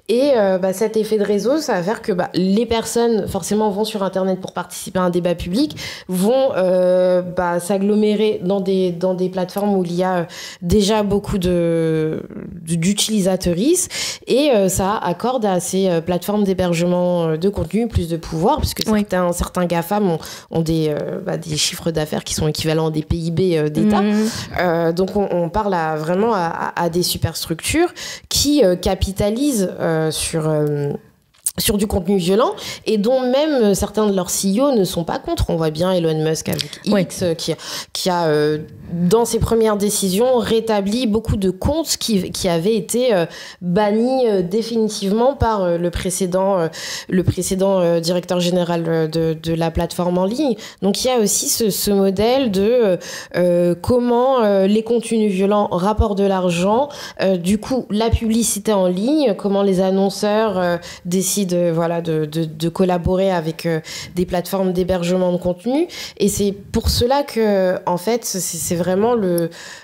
et cet effet de réseau, ça va faire que les personnes forcément vont sur internet pour participer à un débat public, vont s'agglomérer dans des plateformes où il y a déjà beaucoup d'utilisateuristes, et ça accorde à ces plateformes d'hébergement de contenu plus de pouvoir, puisque certains GAFAM ont des chiffres d'affaires qui sont équivalents à des PIB d'État. Donc on parle vraiment à des superstructures qui capitalisent sur du contenu violent, et dont même certains de leurs CEO ne sont pas contre. On voit bien Elon Musk avec X qui a dans ses premières décisions rétabli beaucoup de comptes qui avaient été bannis définitivement par le précédent directeur général de la plateforme en ligne. Donc il y a aussi ce modèle de comment les contenus violents rapportent de l'argent, du coup la publicité en ligne, comment les annonceurs décident de collaborer avec des plateformes d'hébergement de contenu. Et c'est pour cela que en fait c'est vraiment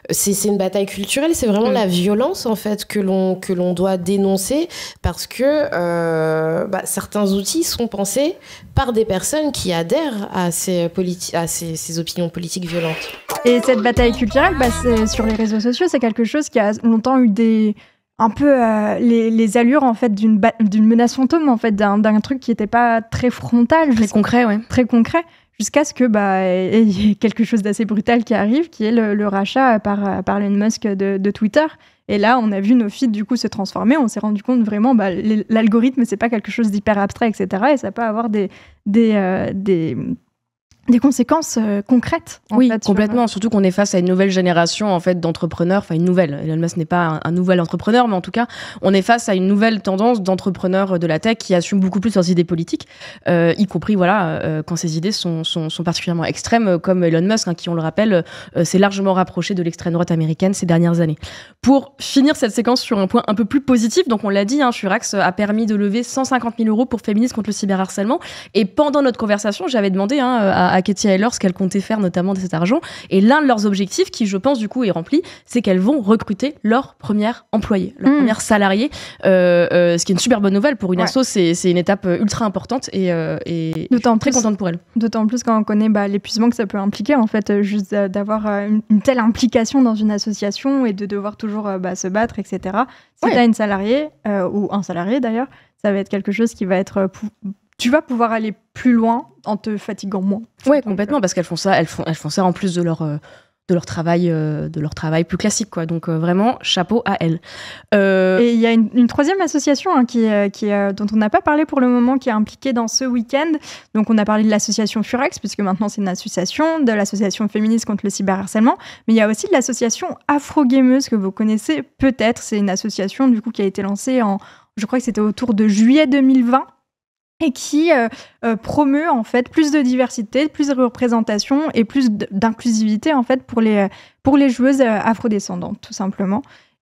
c'est une bataille culturelle, c'est vraiment la violence en fait que l'on doit dénoncer, parce que certains outils sont pensés par des personnes qui adhèrent à ces opinions politiques violentes. Et cette bataille culturelle, c'est sur les réseaux sociaux, c'est quelque chose qui a longtemps eu un peu les allures en fait d'une menace fantôme, en fait, d'un truc qui n'était pas très frontal, très concret, jusqu'à ce que y ait quelque chose d'assez brutal qui arrive, qui est le rachat par Elon Musk de Twitter. Et là, on a vu nos feeds du coup se transformer. On s'est rendu compte vraiment, l'algorithme, c'est pas quelque chose d'hyper abstrait, etc. Et ça peut avoir des conséquences concrètes. Oui, complètement. Surtout qu'on est face à une nouvelle génération en fait d'entrepreneurs. Enfin, une nouvelle. Elon Musk n'est pas un nouvel entrepreneur, mais en tout cas, on est face à une nouvelle tendance d'entrepreneurs de la tech qui assument beaucoup plus leurs idées politiques, y compris quand ces idées sont particulièrement extrêmes, comme Elon Musk, qui, on le rappelle, s'est largement rapproché de l'extrême droite américaine ces dernières années. Pour finir cette séquence sur un point un peu plus positif, donc on l'a dit, Furax a permis de lever 150 000 € pour Féministes contre le cyberharcèlement. Et pendant notre conversation, j'avais demandé à Katia Heller ce qu'elle comptait faire notamment de cet argent, et l'un de leurs objectifs, qui je pense du coup est rempli, c'est qu'elles vont recruter leur première employée, leur première salariée, ce qui est une super bonne nouvelle pour une asso. C'est une étape ultra importante, et très contente pour elle. D'autant plus quand on connaît l'épuisement que ça peut impliquer, en fait, juste d'avoir une telle implication dans une association et de devoir toujours se battre, etc. Si tu as une salariée, ou un salarié d'ailleurs, ça va être quelque chose qui va être... Tu vas pouvoir aller plus loin en te fatiguant moins. Oui, complètement, parce qu'elles font ça en plus de leur travail plus classique, quoi. Donc vraiment, chapeau à elles. Et il y a une troisième association dont on n'a pas parlé pour le moment, qui est impliquée dans ce week-end. Donc on a parlé de l'association Furax, puisque maintenant c'est une association, de l'association féministe contre le cyberharcèlement, mais il y a aussi de l'association Afro-Gameuse, que vous connaissez peut-être. C'est une association du coup qui a été lancée je crois que c'était autour de juillet 2020, et qui promeut en fait plus de diversité, plus de représentation et plus d'inclusivité en fait pour les joueuses afrodescendantes, tout simplement.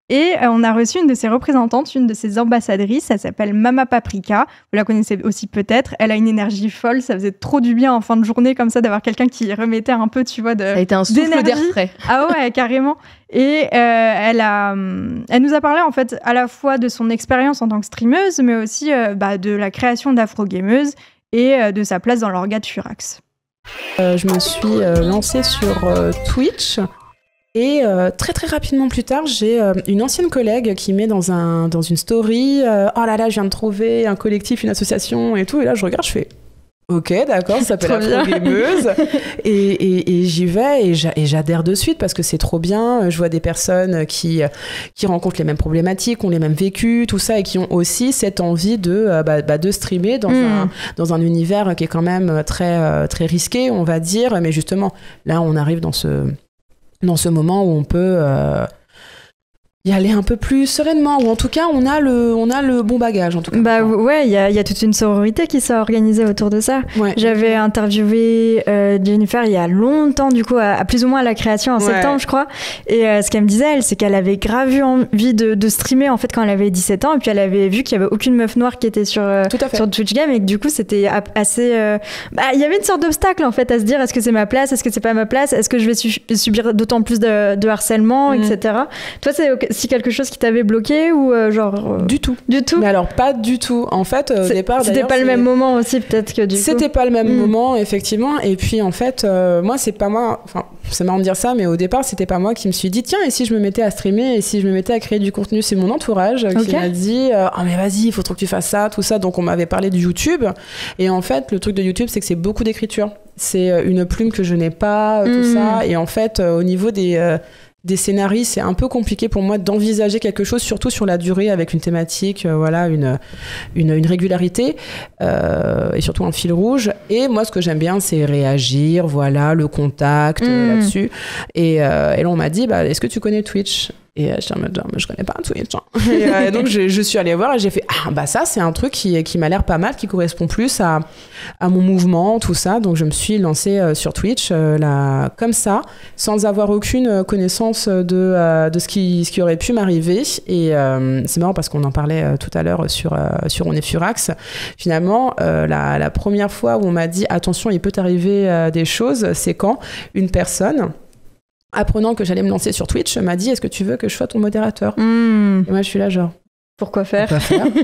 Et on a reçu une de ses représentantes, une de ses ambassadrices, elle s'appelle Mama Paprika, vous la connaissez aussi peut-être, elle a une énergie folle, ça faisait trop du bien en fin de journée comme ça d'avoir quelqu'un qui remettait un peu, tu vois, ça a été un souffle d'air frais. Ah ouais, carrément. Et elle nous a parlé en fait à la fois de son expérience en tant que streameuse, mais aussi de la création d'Afro-Gameuse et de sa place dans l'orga de Furax. Je me suis lancée sur Twitch. Et très très rapidement plus tard, j'ai une ancienne collègue qui met dans une story « Oh là là, je viens de trouver un collectif, une association et tout ». Et là, je regarde, je fais Ok, d'accord, ça s'appelle Afrogameuse. et j'y vais et j'adhère de suite parce que c'est trop bien. Je vois des personnes qui rencontrent les mêmes problématiques, ont les mêmes vécus, tout ça, et qui ont aussi cette envie de streamer dans un univers qui est quand même très, très risqué, on va dire. Mais justement, là, on arrive dans ce moment où on peut... y aller un peu plus sereinement, ou en tout cas on a le bon bagage en tout cas. Bah ouais, il y a toute une sororité qui s'est organisée autour de ça. Ouais. J'avais interviewé Jennifer il y a longtemps, du coup à plus ou moins à la création en septembre je crois, et ce qu'elle me disait elle, c'est qu'elle avait grave eu envie de streamer en fait quand elle avait 17 ans, et puis elle avait vu qu'il y avait aucune meuf noire qui était sur Twitch Game, et que du coup c'était assez il y avait une sorte d'obstacle en fait à se dire est-ce que c'est ma place, est-ce que c'est pas ma place, est-ce que je vais subir d'autant plus de harcèlement, etc. Toi c'est quelque chose qui t'avait bloqué ou Du tout. Mais alors pas du tout. En fait, au départ, c'était pas le même moment aussi peut-être que du coup. C'était pas le même moment effectivement. Et puis en fait, moi c'est pas moi. Enfin, c'est marrant de dire ça, mais au départ c'était pas moi qui me suis dit tiens, et si je me mettais à streamer, et si je me mettais à créer du contenu, c'est mon entourage qui m'a dit mais vas-y, il faut trop que tu fasses ça, tout ça. Donc on m'avait parlé de YouTube. Et en fait, le truc de YouTube, c'est que c'est beaucoup d'écriture. C'est une plume que je n'ai pas, tout ça. Et en fait, au niveau des scénarios, c'est un peu compliqué pour moi d'envisager quelque chose, surtout sur la durée, avec une thématique, une régularité, et surtout un fil rouge. Et moi, ce que j'aime bien, c'est réagir, le contact là-dessus. Et là, on m'a dit, est-ce que tu connais Twitch ? Et j'étais en mode, mais je connais pas Twitch. Et donc, je suis allée voir et j'ai fait, ça, c'est un truc qui m'a l'air pas mal, qui correspond plus à mon mouvement, tout ça. Donc, je me suis lancée sur Twitch, comme ça, sans avoir aucune connaissance de ce qui aurait pu m'arriver. Et c'est marrant parce qu'on en parlait tout à l'heure sur On est Furax. Finalement, la première fois où on m'a dit, attention, il peut t'arriver des choses, c'est quand une personne... apprenant que j'allais me lancer sur Twitch, m'a dit est-ce que tu veux que je sois ton modérateur Et moi je suis là genre pourquoi faire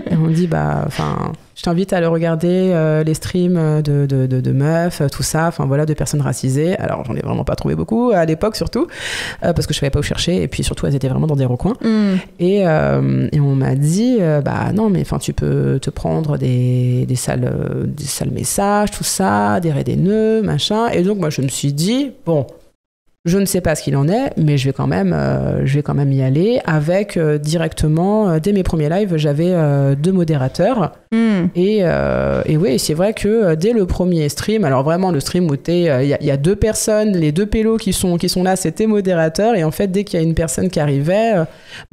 Et on me dit je t'invite à aller regarder les streams de meufs, tout ça, de personnes racisées. Alors j'en ai vraiment pas trouvé beaucoup à l'époque surtout parce que je savais pas où chercher, et puis surtout elles étaient vraiment dans des recoins. Et on m'a dit non mais tu peux te prendre des sales messages, tout ça, des raids des nœuds, machin. Et donc moi je me suis dit je ne sais pas ce qu'il en est, mais je vais quand même y aller avec directement, dès mes premiers lives, j'avais 2 modérateurs. Et oui, c'est vrai que dès le premier stream, alors vraiment le stream où il y a 2 personnes, les 2 pélos qui sont là, c'était modérateur. Et en fait, dès qu'il y a une personne qui arrivait,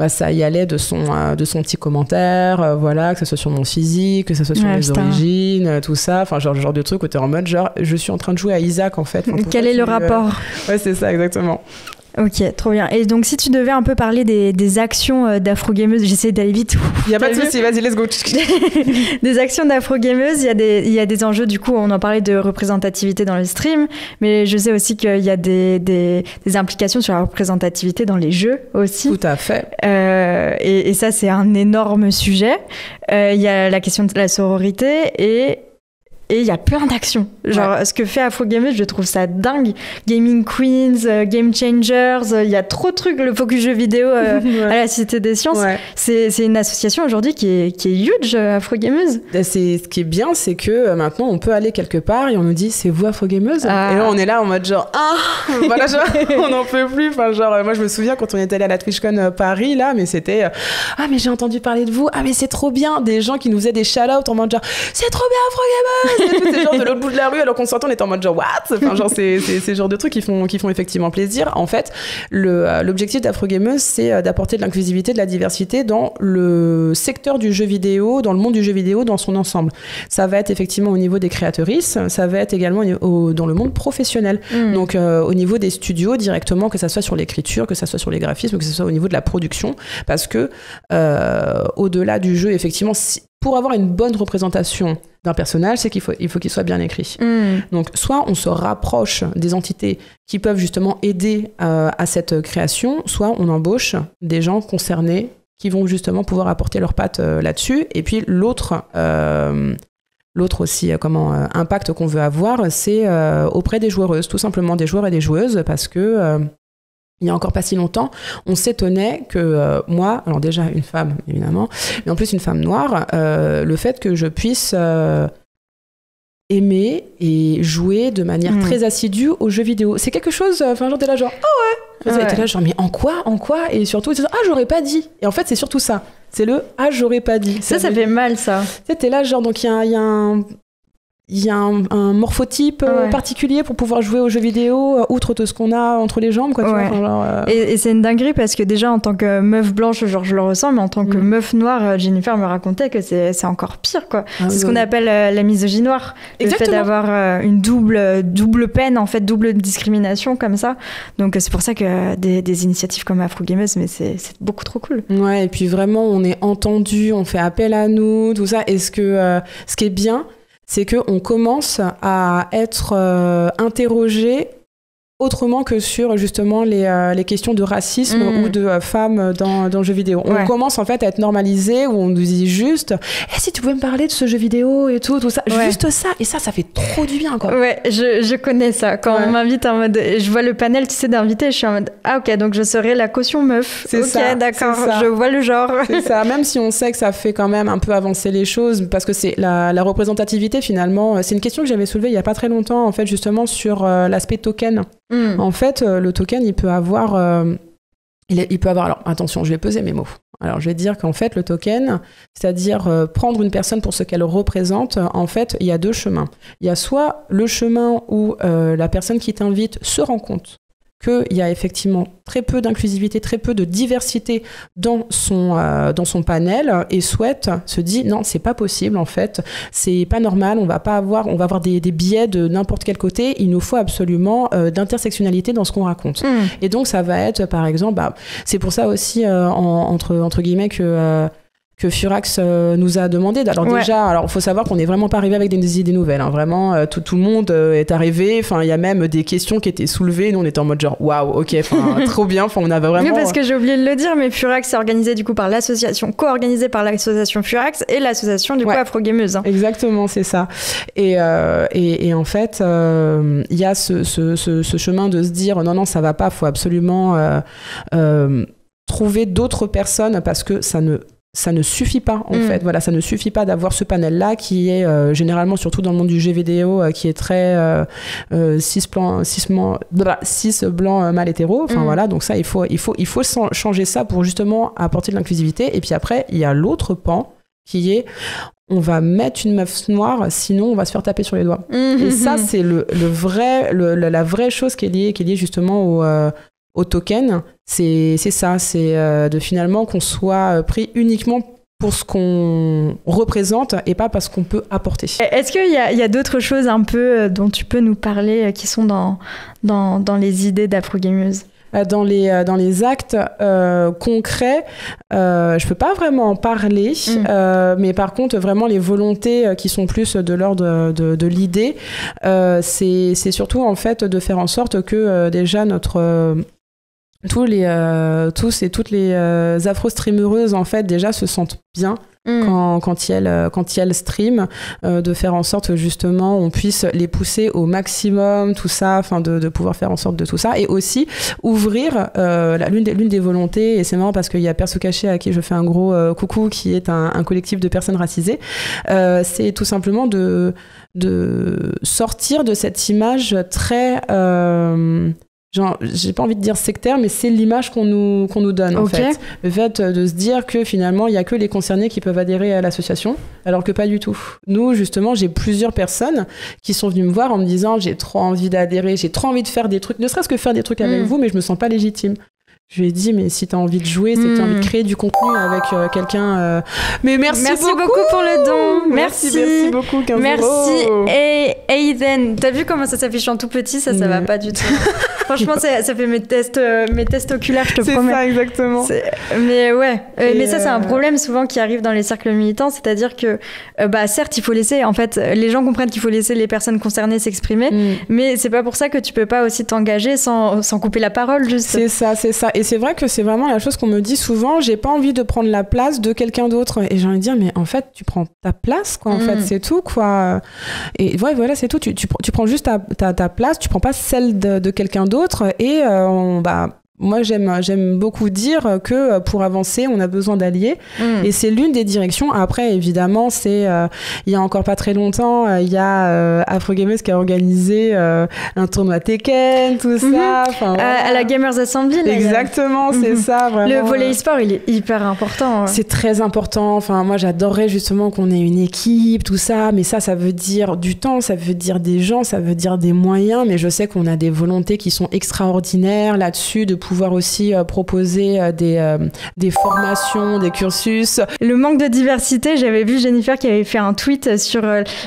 ça y allait de son petit commentaire, que ce soit sur mon physique, que ce soit sur mes origines, tout ça. Genre de truc où t'es en mode je suis en train de jouer à Isaac en fait. Quel est le rapport Ouais, c'est ça, exactement. Ok, trop bien. Et donc, si tu devais un peu parler des actions d'Afrogameuse, j'essaie d'aller vite. Il n'y a pas de souci, vas-y, let's go. Des actions d'Afrogameuse, il y a des enjeux, du coup, on en parlait de représentativité dans le stream, mais je sais aussi qu'il y a des implications sur la représentativité dans les jeux aussi. Tout à fait. Et ça, c'est un énorme sujet. Il y a la question de la sororité et il y a plein d'actions. Ce que fait Afrogameuse, je trouve ça dingue. Gaming Queens, Game Changers, il y a trop de trucs. Le focus jeux vidéo à la Cité des Sciences. C'est une association aujourd'hui qui est huge, Afrogameuse. Ce qui est bien, c'est que maintenant, on peut aller quelque part et on nous dit, c'est vous Afrogameuse ? Et là, on est là en mode on n'en peut plus. Moi, je me souviens quand on était allé à la TwitchCon Paris, là, mais c'était, mais j'ai entendu parler de vous. Mais c'est trop bien. Des gens qui nous faisaient des shout-outs en mode c'est trop bien Afrogameuse. Tous ces gens de l'autre bout de la rue alors qu'on s'entend, on est en mode what, c'est ce genre de trucs qui font effectivement plaisir. En fait, l'objectif d'Afrogameuse, c'est d'apporter de l'inclusivité, de la diversité dans le secteur du jeu vidéo, dans le monde du jeu vidéo dans son ensemble. Ça va être effectivement au niveau des créatrices, ça va être également dans le monde professionnel. Donc au niveau des studios directement, que ça soit sur l'écriture, que ça soit sur les graphismes, que ça soit au niveau de la production, parce que au-delà du jeu, effectivement, pour avoir une bonne représentation d'un personnage, c'est qu'il faut qu'il soit bien écrit. Donc, soit on se rapproche des entités qui peuvent justement aider à cette création, soit on embauche des gens concernés qui vont justement pouvoir apporter leurs pattes là-dessus. Et puis, l'autre aussi impact qu'on veut avoir, c'est auprès des joueuses, tout simplement des joueurs et des joueuses, parce que il y a encore pas si longtemps, on s'étonnait que moi, alors déjà une femme évidemment, mais en plus une femme noire, le fait que je puisse aimer et jouer de manière très assidue aux jeux vidéo. C'est quelque chose, genre t'es là genre, t'es là genre, mais en quoi? Et surtout, j'aurais pas dit. Et en fait, c'est surtout ça. C'est le j'aurais pas dit. Ça fait mal, ça. T'es là genre, donc il y a un morphotype particulier pour pouvoir jouer aux jeux vidéo, outre tout ce qu'on a entre les jambes, quoi. Tu vois, genre, et c'est une dinguerie parce que déjà, en tant que meuf blanche, genre, je le ressens, mais en tant que meuf noire, Jennifer me racontait que c'est encore pire, quoi. C'est ce qu'on appelle la misogynie noire. Exactement. Le fait d'avoir une double peine, en fait, double discrimination comme ça. Donc, c'est pour ça que des initiatives comme Afro Gameuse, mais c'est beaucoup trop cool. Ouais, et puis vraiment, on est entendu, on fait appel à nous, tout ça. Et ce qui est bien, c'est qu'on commence à être interrogé autrement que sur justement les questions de racisme ou de femmes dans le jeu vidéo. On commence en fait à être normalisé, où on nous dit juste si tu pouvais me parler de ce jeu vidéo et tout ça, juste ça, et ça fait trop du bien, quoi. Ouais, je connais ça. Quand on m'invite en mode, je vois le panel, tu sais, d'invités, je suis en mode ok, donc je serai la caution meuf. C'est ça, d'accord, c'est ça. Je vois le genre. C'est ça, même si on sait que ça fait quand même un peu avancer les choses, parce que c'est la représentativité finalement, c'est une question que j'avais soulevée il y a pas très longtemps, en fait, justement sur l'aspect token. En fait, le token, il peut avoir... Alors, attention, je vais peser mes mots. Alors, je vais dire qu'en fait, le token, c'est-à-dire prendre une personne pour ce qu'elle représente, en fait, il y a deux chemins. Il y a soit le chemin où la personne qui t'invite se rend compte qu'il y a effectivement très peu d'inclusivité, très peu de diversité dans son panel, et se dit non, c'est pas possible, en fait, c'est pas normal, on va avoir des biais de n'importe quel côté, il nous faut absolument d'intersectionnalité dans ce qu'on raconte. Et donc ça va être, par exemple, c'est pour ça aussi entre guillemets que Furax nous a demandé. Alors déjà, faut savoir qu'on n'est vraiment pas arrivé avec des idées nouvelles. Hein. Vraiment, tout le monde est arrivé. Enfin, il y a même des questions qui étaient soulevées. Nous, on était en mode genre, waouh, ok, trop bien. Enfin, on avait vraiment. Oui, parce que j'ai oublié de le dire, mais Furax est organisé du coup par l'association, co-organisée par l'association Furax et l'association du coup Afro Gameuse. Hein. Exactement, c'est ça. Et en fait, il y a ce chemin de se dire, non, ça va pas. Faut absolument trouver d'autres personnes parce que ça ne suffit pas, en fait. Voilà, ça ne suffit pas d'avoir ce panel-là qui est généralement, surtout dans le monde du jeu vidéo, qui est très cis blanc mâle hétéro. Enfin voilà, donc ça, il faut changer ça pour justement apporter de l'inclusivité. Et puis après, il y a l'autre pan qui est on va mettre une meuf noire, sinon on va se faire taper sur les doigts. Et ça, c'est la vraie chose qui est liée justement au token, c'est ça, c'est de finalement qu'on soit pris uniquement pour ce qu'on représente et pas parce qu'on peut apporter. Est-ce qu'il y a d'autres choses un peu dont tu peux nous parler qui sont dans les idées d'Afro Gameuse ? Dans les actes concrets, je peux pas vraiment en parler, mais par contre vraiment les volontés qui sont plus de l'ordre de l'idée, c'est surtout en fait de faire en sorte que déjà tous et toutes les afro-streamereuses en fait déjà se sentent bien quand elles streament, de faire en sorte que justement on puisse les pousser au maximum, tout ça, afin de pouvoir faire en sorte de tout ça, et aussi ouvrir l'une des volontés, et c'est marrant parce qu'il y a Perso Caché à qui je fais un gros coucou, qui est un collectif de personnes racisées, c'est tout simplement de sortir de cette image très genre, j'ai pas envie de dire sectaire, mais c'est l'image qu'on nous donne, en fait. Le fait de se dire que finalement, il y a que les concernés qui peuvent adhérer à l'association, alors que pas du tout. Nous, justement, j'ai plusieurs personnes qui sont venues me voir en me disant j'ai trop envie d'adhérer, j'ai trop envie de faire des trucs, ne serait-ce que faire des trucs avec vous, mais je me sens pas légitime. Je lui ai dit, mais si t'as envie de jouer, c'est que t'as envie de créer du contenu avec quelqu'un. Mais merci beaucoup pour le don. Merci beaucoup, 15 Merci. Et Aiden, t'as vu comment ça s'affiche en tout petit? Ça va pas du tout. Franchement, ça fait mes tests oculaires, je te promets. C'est ça, exactement. Mais ouais. Mais ça, c'est un problème souvent qui arrive dans les cercles militants. C'est-à-dire que, certes, il faut laisser, en fait, les gens comprennent qu'il faut laisser les personnes concernées s'exprimer, mais c'est pas pour ça que tu peux pas aussi t'engager sans couper la parole, juste. C'est ça. Et c'est vrai que c'est vraiment la chose qu'on me dit souvent, j'ai pas envie de prendre la place de quelqu'un d'autre. Et j'ai envie de dire, mais en fait, tu prends ta place, quoi, en fait, c'est tout, quoi. Et ouais, voilà, c'est tout. Tu prends juste ta place, tu prends pas celle de quelqu'un d'autre, et moi, j'aime beaucoup dire que pour avancer, on a besoin d'alliés. Et c'est l'une des directions. Après, évidemment, il y a encore pas très longtemps, il y a Afrogameuse qui a organisé un tournoi Tekken, tout ça. À la Gamers Assembly. Là, exactement, c'est ça. Vraiment. Le volley e-sport, il est hyper important. C'est très important. Enfin, moi, j'adorerais justement qu'on ait une équipe, tout ça. Mais ça veut dire du temps, ça veut dire des gens, ça veut dire des moyens. Mais je sais qu'on a des volontés qui sont extraordinaires là-dessus, de pouvoir aussi proposer des formations, des cursus. Le manque de diversité, j'avais vu Jennifer qui avait fait un tweet sur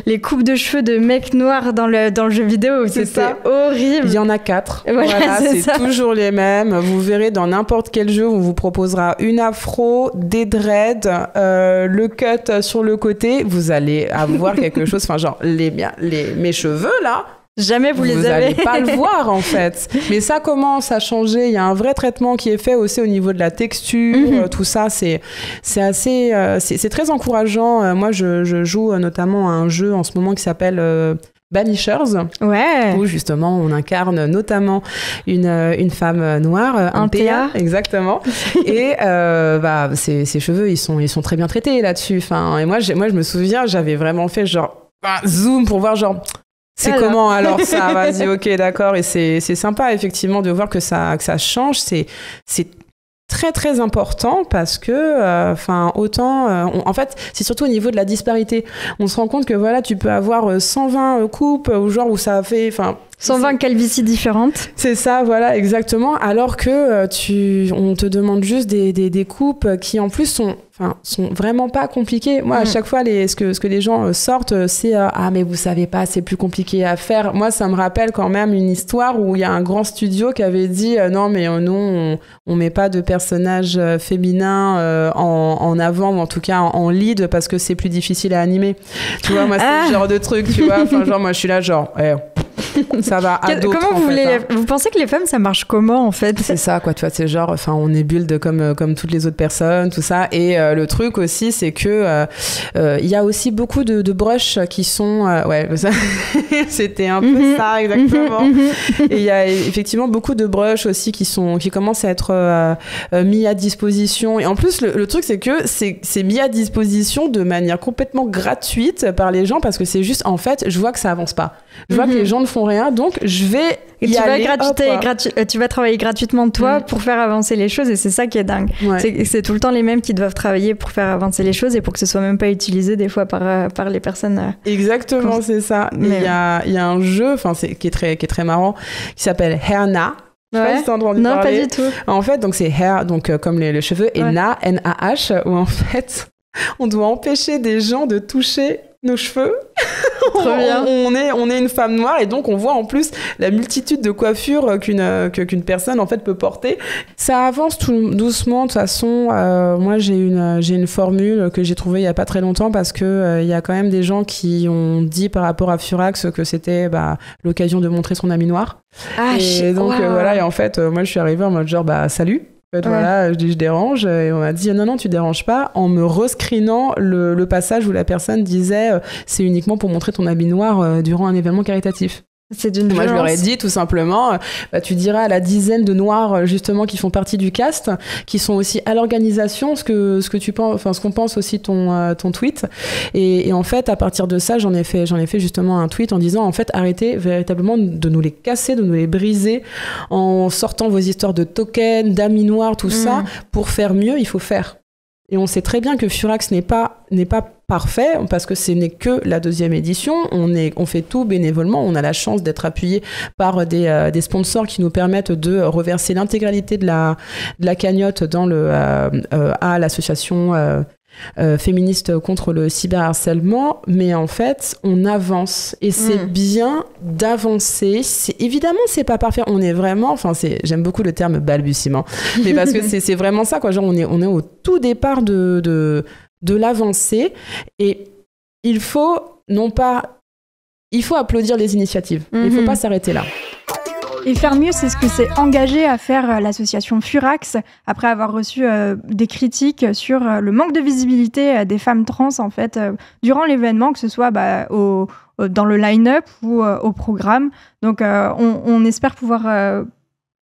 les coupes de cheveux de mecs noirs dans le jeu vidéo. C'était horrible. Il y en a 4. Voilà, c'est toujours les mêmes. Vous verrez dans n'importe quel jeu, on vous proposera une afro, des dreads, le cut sur le côté. Vous allez avoir quelque chose, enfin genre mes cheveux là. Jamais vous les avez. Vous n'allez pas le voir en fait. Mais ça commence à changer. Il y a un vrai traitement qui est fait aussi au niveau de la texture. Tout ça, c'est assez, c'est très encourageant. Moi, je joue notamment à un jeu en ce moment qui s'appelle Banishers, où justement on incarne notamment une femme noire, un PA, exactement. Et ses cheveux, ils sont très bien traités là-dessus. Enfin, et moi, je me souviens, j'avais vraiment fait genre zoom pour voir genre. C'est comment alors ça? Vas-y, ok, d'accord. Et c'est sympa effectivement de voir que ça change. C'est très très important parce que en fait c'est surtout au niveau de la disparité. On se rend compte que voilà, tu peux avoir 120 coupes ou genre où ça fait 120 calvities différentes. C'est ça, voilà, exactement. Alors que on te demande juste des coupes qui en plus sont vraiment pas compliquées. Moi, à chaque fois, ce que les gens sortent, c'est mais vous savez pas, c'est plus compliqué à faire. Moi, ça me rappelle quand même une histoire où il y a un grand studio qui avait dit non, mais nous, on met pas de personnages féminins en avant, ou en tout cas en lead, parce que c'est plus difficile à animer. Tu vois, moi, c'est ce genre de truc, tu vois. Enfin, genre, moi, je suis là, genre, ça va à d'autres. Comment vous pensez que les femmes, ça marche comment en fait? C'est ça, quoi. Tu vois, c'est genre, on est build comme toutes les autres personnes, tout ça. Et le truc aussi, c'est que il y a aussi beaucoup de brushs qui sont, ça, c'était un peu ça exactement. Et il y a effectivement beaucoup de brushs aussi qui commencent à être mis à disposition. Et en plus, le truc, c'est que c'est mis à disposition de manière complètement gratuite par les gens parce que c'est juste, en fait, je vois que ça avance pas. Je vois que les gens ne font rien, donc je vais y aller. Tu vas travailler gratuitement toi pour faire avancer les choses et c'est ça qui est dingue. Ouais. C'est tout le temps les mêmes qui doivent travailler pour faire avancer les choses et pour que ce soit même pas utilisé des fois par les personnes. Exactement, c'est ça. Mais il y a un jeu, qui est très marrant, qui s'appelle Hairna. Je sais pas si t'as entendu parler. Non, pas du tout. En fait, donc c'est hair, donc comme les cheveux, et na, N-A-H, où en fait, on doit empêcher des gens de toucher nos cheveux. Trop bien. On est une femme noire et donc on voit en plus la multitude de coiffures qu'une personne en fait peut porter. Ça avance tout doucement. De toute façon, moi j'ai une formule que j'ai trouvée il y a pas très longtemps parce que il y a quand même des gens qui ont dit par rapport à Furax que c'était l'occasion de montrer son ami noir. Et donc voilà, et en fait moi je suis arrivée en mode genre salut. Voilà, je dis je dérange et on m'a dit non tu déranges pas en me rescreenant le passage où la personne disait c'est uniquement pour montrer ton habit noir durant un événement caritatif. C'est d'une violence. Moi je leur ai dit tout simplement tu diras à la dizaine de noirs justement qui font partie du cast qui sont aussi à l'organisation ce que tu penses, ce qu'on pense aussi ton tweet et en fait à partir de ça j'en ai fait justement un tweet en disant en fait arrêtez véritablement de nous les casser, de nous les briser en sortant vos histoires de tokens, d'amis noirs, tout ça. Pour faire mieux il faut faire. Et on sait très bien que Furax n'est pas parfait parce que ce n'est que la 2e édition. On fait tout bénévolement. On a la chance d'être appuyé par des sponsors qui nous permettent de reverser l'intégralité de la cagnotte dans à l'association féministe contre le cyberharcèlement. Mais en fait, on avance et c'est bien d'avancer. Évidemment, c'est pas parfait. On est vraiment, j'aime beaucoup le terme balbutiement, mais parce que c'est vraiment ça, quoi. Genre, on est au tout départ de l'avancée et il faut applaudir les initiatives. Il faut pas s'arrêter là. Et faire mieux, c'est ce que s'est engagé à faire l'association Furax après avoir reçu des critiques sur le manque de visibilité des femmes trans en fait durant l'événement, que ce soit dans le line-up ou au programme. Donc on espère pouvoir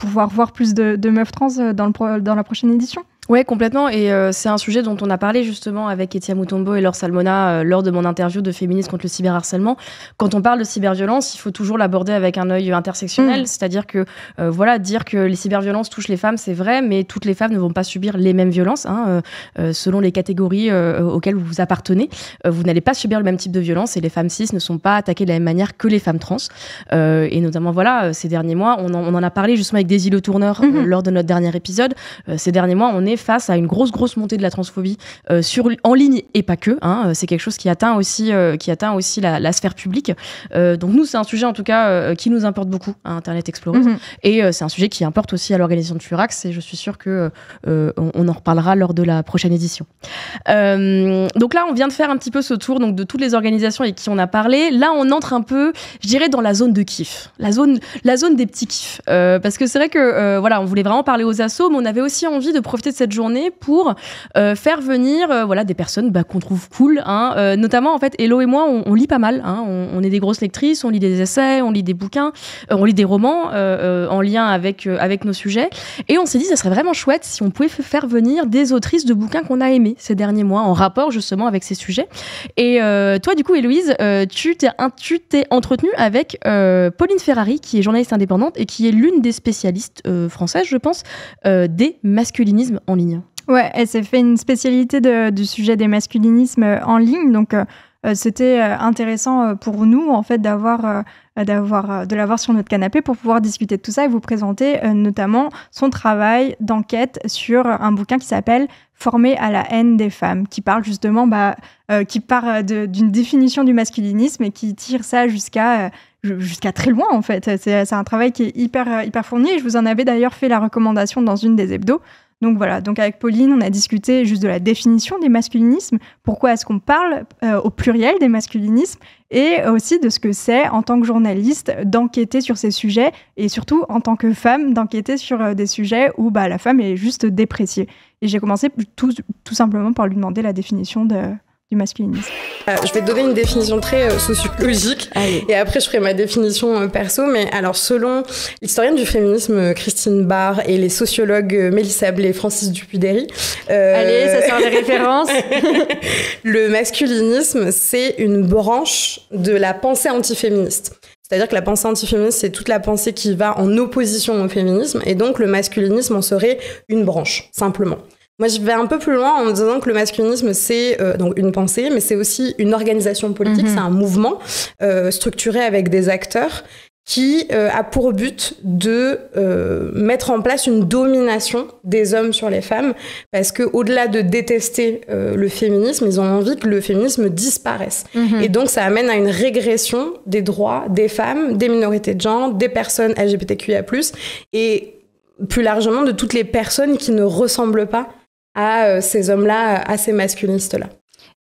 pouvoir voir plus de meufs trans dans la prochaine édition. Ouais, complètement. Et c'est un sujet dont on a parlé justement avec Etia Mutombo et Laure Salmona lors de mon interview de Féminisme contre le cyberharcèlement. Quand on parle de cyberviolence, il faut toujours l'aborder avec un œil intersectionnel. C'est-à-dire que, dire que les cyberviolences touchent les femmes, c'est vrai, mais toutes les femmes ne vont pas subir les mêmes violences. Selon les catégories auxquelles vous vous appartenez, vous n'allez pas subir le même type de violence et les femmes cis ne sont pas attaquées de la même manière que les femmes trans. Et notamment, ces derniers mois, on en a parlé justement avec Daisy Le Tourneur lors de notre dernier épisode. Ces derniers mois, on est face à une grosse montée de la transphobie en ligne et pas que. C'est quelque chose qui atteint aussi la sphère publique. Donc nous, c'est un sujet en tout cas qui nous importe beaucoup à Internet Explorer. Et c'est un sujet qui importe aussi à l'organisation de Furax et je suis sûre qu'on en reparlera lors de la prochaine édition. Donc là, on vient de faire un petit peu ce tour donc, de toutes les organisations avec qui on a parlé. Là, on entre un peu, je dirais, dans la zone de kiff, la zone des petits kiffs. Parce que c'est vrai que on voulait vraiment parler aux assos, mais on avait aussi envie de profiter de cette journée pour faire venir des personnes qu'on trouve cool, notamment en fait Hello et moi on lit pas mal, on est des grosses lectrices, on lit des essais, on lit des bouquins, on lit des romans en lien avec nos sujets et on s'est dit ça serait vraiment chouette si on pouvait faire venir des autrices de bouquins qu'on a aimés ces derniers mois en rapport justement avec ces sujets. Et toi du coup Héloïse, tu t'es entretenue avec Pauline Ferrari qui est journaliste indépendante et qui est l'une des spécialistes françaises je pense des masculinismes en ligne. Ouais, elle s'est fait une spécialité du sujet des masculinismes en ligne, donc c'était intéressant pour nous en fait de l'avoir sur notre canapé pour pouvoir discuter de tout ça et vous présenter notamment son travail d'enquête sur un bouquin qui s'appelle Formé à la haine des femmes, qui parle justement qui part d'une définition du masculinisme et qui tire ça jusqu'à très loin en fait. C'est un travail qui est hyper fourni et je vous en avais d'ailleurs fait la recommandation dans une des hebdos. Donc voilà, donc avec Pauline, on a discuté juste de la définition des masculinismes, pourquoi est-ce qu'on parle au pluriel des masculinismes, et aussi de ce que c'est en tant que journaliste d'enquêter sur ces sujets, et surtout en tant que femme d'enquêter sur des sujets où la femme est juste dépréciée. Et j'ai commencé tout simplement par lui demander la définition du masculinisme. Je vais te donner une définition très sociologique et après je ferai ma définition perso, mais alors selon l'historienne du féminisme Christine Barr et les sociologues Mélissa Blé et Francis Dupuy-Derry, allez, ça sort des références. Le masculinisme, c'est une branche de la pensée antiféministe. C'est-à-dire que la pensée antiféministe, c'est toute la pensée qui va en opposition au féminisme, et donc le masculinisme en serait une branche, simplement. Moi, je vais un peu plus loin en disant que le masculinisme, c'est donc une pensée, mais c'est aussi une organisation politique, c'est un mouvement structuré avec des acteurs qui a pour but de mettre en place une domination des hommes sur les femmes, parce que au-delà de détester le féminisme, ils ont envie que le féminisme disparaisse. Et donc, ça amène à une régression des droits des femmes, des minorités de genre, des personnes LGBTQIA+, et plus largement de toutes les personnes qui ne ressemblent pas à ces hommes-là, à ces masculinistes-là.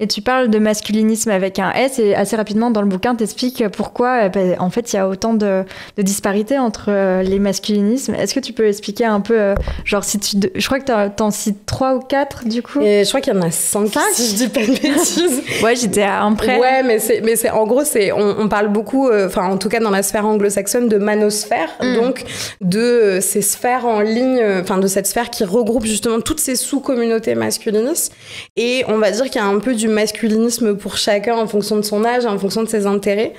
Et tu parles de masculinisme avec un S et assez rapidement dans le bouquin t'expliques pourquoi en fait il y a autant de disparités entre les masculinismes. Est-ce que tu peux expliquer un peu genre si je crois que t'en cites 3 ou 4 du coup. Et je crois qu'il y en a 5 si je dis pas de bêtises. Ouais, j'étais à un près. Ouais, mais c'est en gros on parle beaucoup en tout cas dans la sphère anglo-saxonne de manosphère, donc de ces sphères en ligne, de cette sphère qui regroupe justement toutes ces sous-communautés masculinistes, et on va dire qu'il y a un peu du masculinisme pour chacun en fonction de son âge, en fonction de ses intérêts.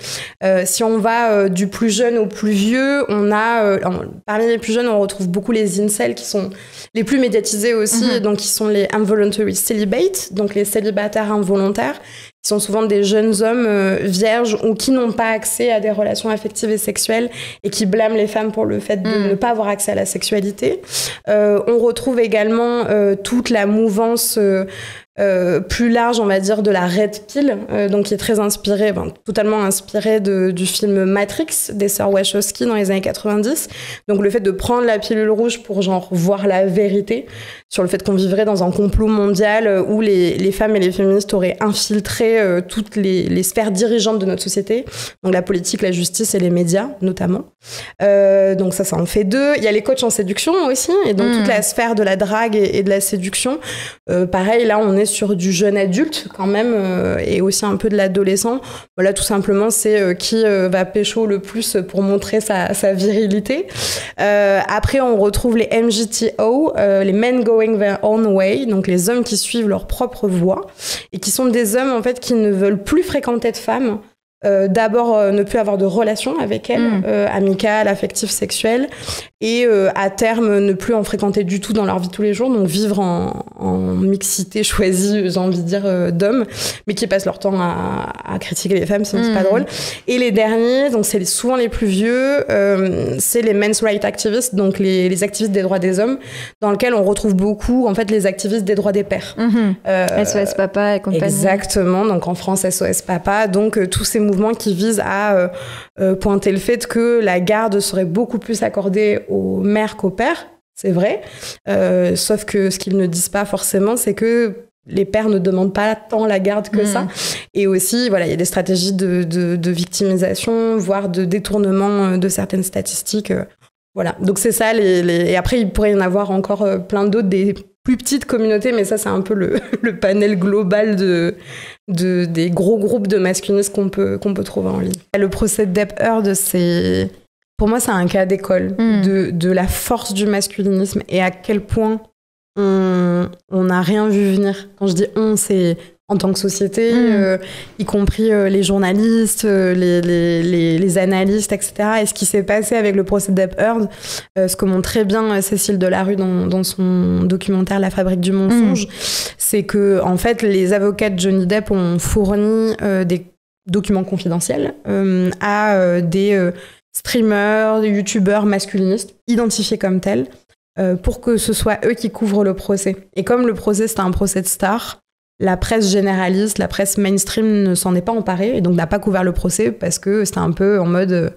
Si on va du plus jeune au plus vieux, on a parmi les plus jeunes, on retrouve beaucoup les incels qui sont les plus médiatisés aussi, donc qui sont les involuntary celibate, donc les célibataires involontaires, qui sont souvent des jeunes hommes vierges ou qui n'ont pas accès à des relations affectives et sexuelles et qui blâment les femmes pour le fait de ne pas avoir accès à la sexualité. On retrouve également toute la mouvance plus large, on va dire, de la Red Pill, donc qui est très inspirée, totalement inspirée du film Matrix des sœurs Wachowski dans les années 90. Donc le fait de prendre la pilule rouge pour genre voir la vérité sur le fait qu'on vivrait dans un complot mondial où les femmes et les féministes auraient infiltré toutes les sphères dirigeantes de notre société, donc la politique, la justice et les médias notamment. Donc ça en fait 2. Il y a les coachs en séduction aussi, et donc toute la sphère de la drague et de la séduction. Pareil, là on est sur du jeune adulte quand même, et aussi un peu de l'adolescent. Voilà, tout simplement, c'est qui va pécho le plus pour montrer sa virilité. Après, on retrouve les MGTO, les Men Going Their Own Way, donc les hommes qui suivent leur propre voie, et qui sont des hommes en fait qui ne veulent plus fréquenter de femmes. D'abord ne plus avoir de relation avec elles, amicales, affectives, sexuelles, et à terme ne plus en fréquenter du tout dans leur vie de tous les jours, donc vivre en mixité choisie, j'ai envie de dire, d'hommes, mais qui passent leur temps à critiquer les femmes, sinon c'est pas drôle. Et les derniers, donc c'est souvent les plus vieux, c'est les men's rights activists, donc les activistes des droits des hommes, dans lesquels on retrouve beaucoup en fait les activistes des droits des pères. SOS Papa et compagnie. Exactement, donc en France SOS Papa, donc tous ces mouvements qui visent à pointer le fait que la garde serait beaucoup plus accordée aux mères qu'aux pères, c'est vrai, sauf que ce qu'ils ne disent pas forcément, c'est que les pères ne demandent pas tant la garde que ça. Et aussi, voilà, il y a des stratégies de victimisation, voire de détournement de certaines statistiques. Voilà, donc c'est ça. Et après, il pourrait y en avoir encore plein d'autres, des plus petites communautés, mais ça, c'est un peu le panel global des gros groupes de masculinisme qu'on peut trouver en ligne. Le procès de Depp Heard, pour moi, c'est un cas d'école de la force du masculinisme et à quel point on n'a rien vu venir. Quand je dis on, c'est en tant que société, y compris les journalistes, les analystes, etc. Et ce qui s'est passé avec le procès de Depp Heard, ce que montre très bien Cécile Delarue dans son documentaire La Fabrique du mensonge, c'est que en fait, les avocats de Johnny Depp ont fourni des documents confidentiels à des streamers, des youtubeurs masculinistes identifiés comme tels, pour que ce soit eux qui couvrent le procès. Et comme le procès, c'était un procès de stars, la presse généraliste, la presse mainstream ne s'en est pas emparée et donc n'a pas couvert le procès parce que c'était un peu en mode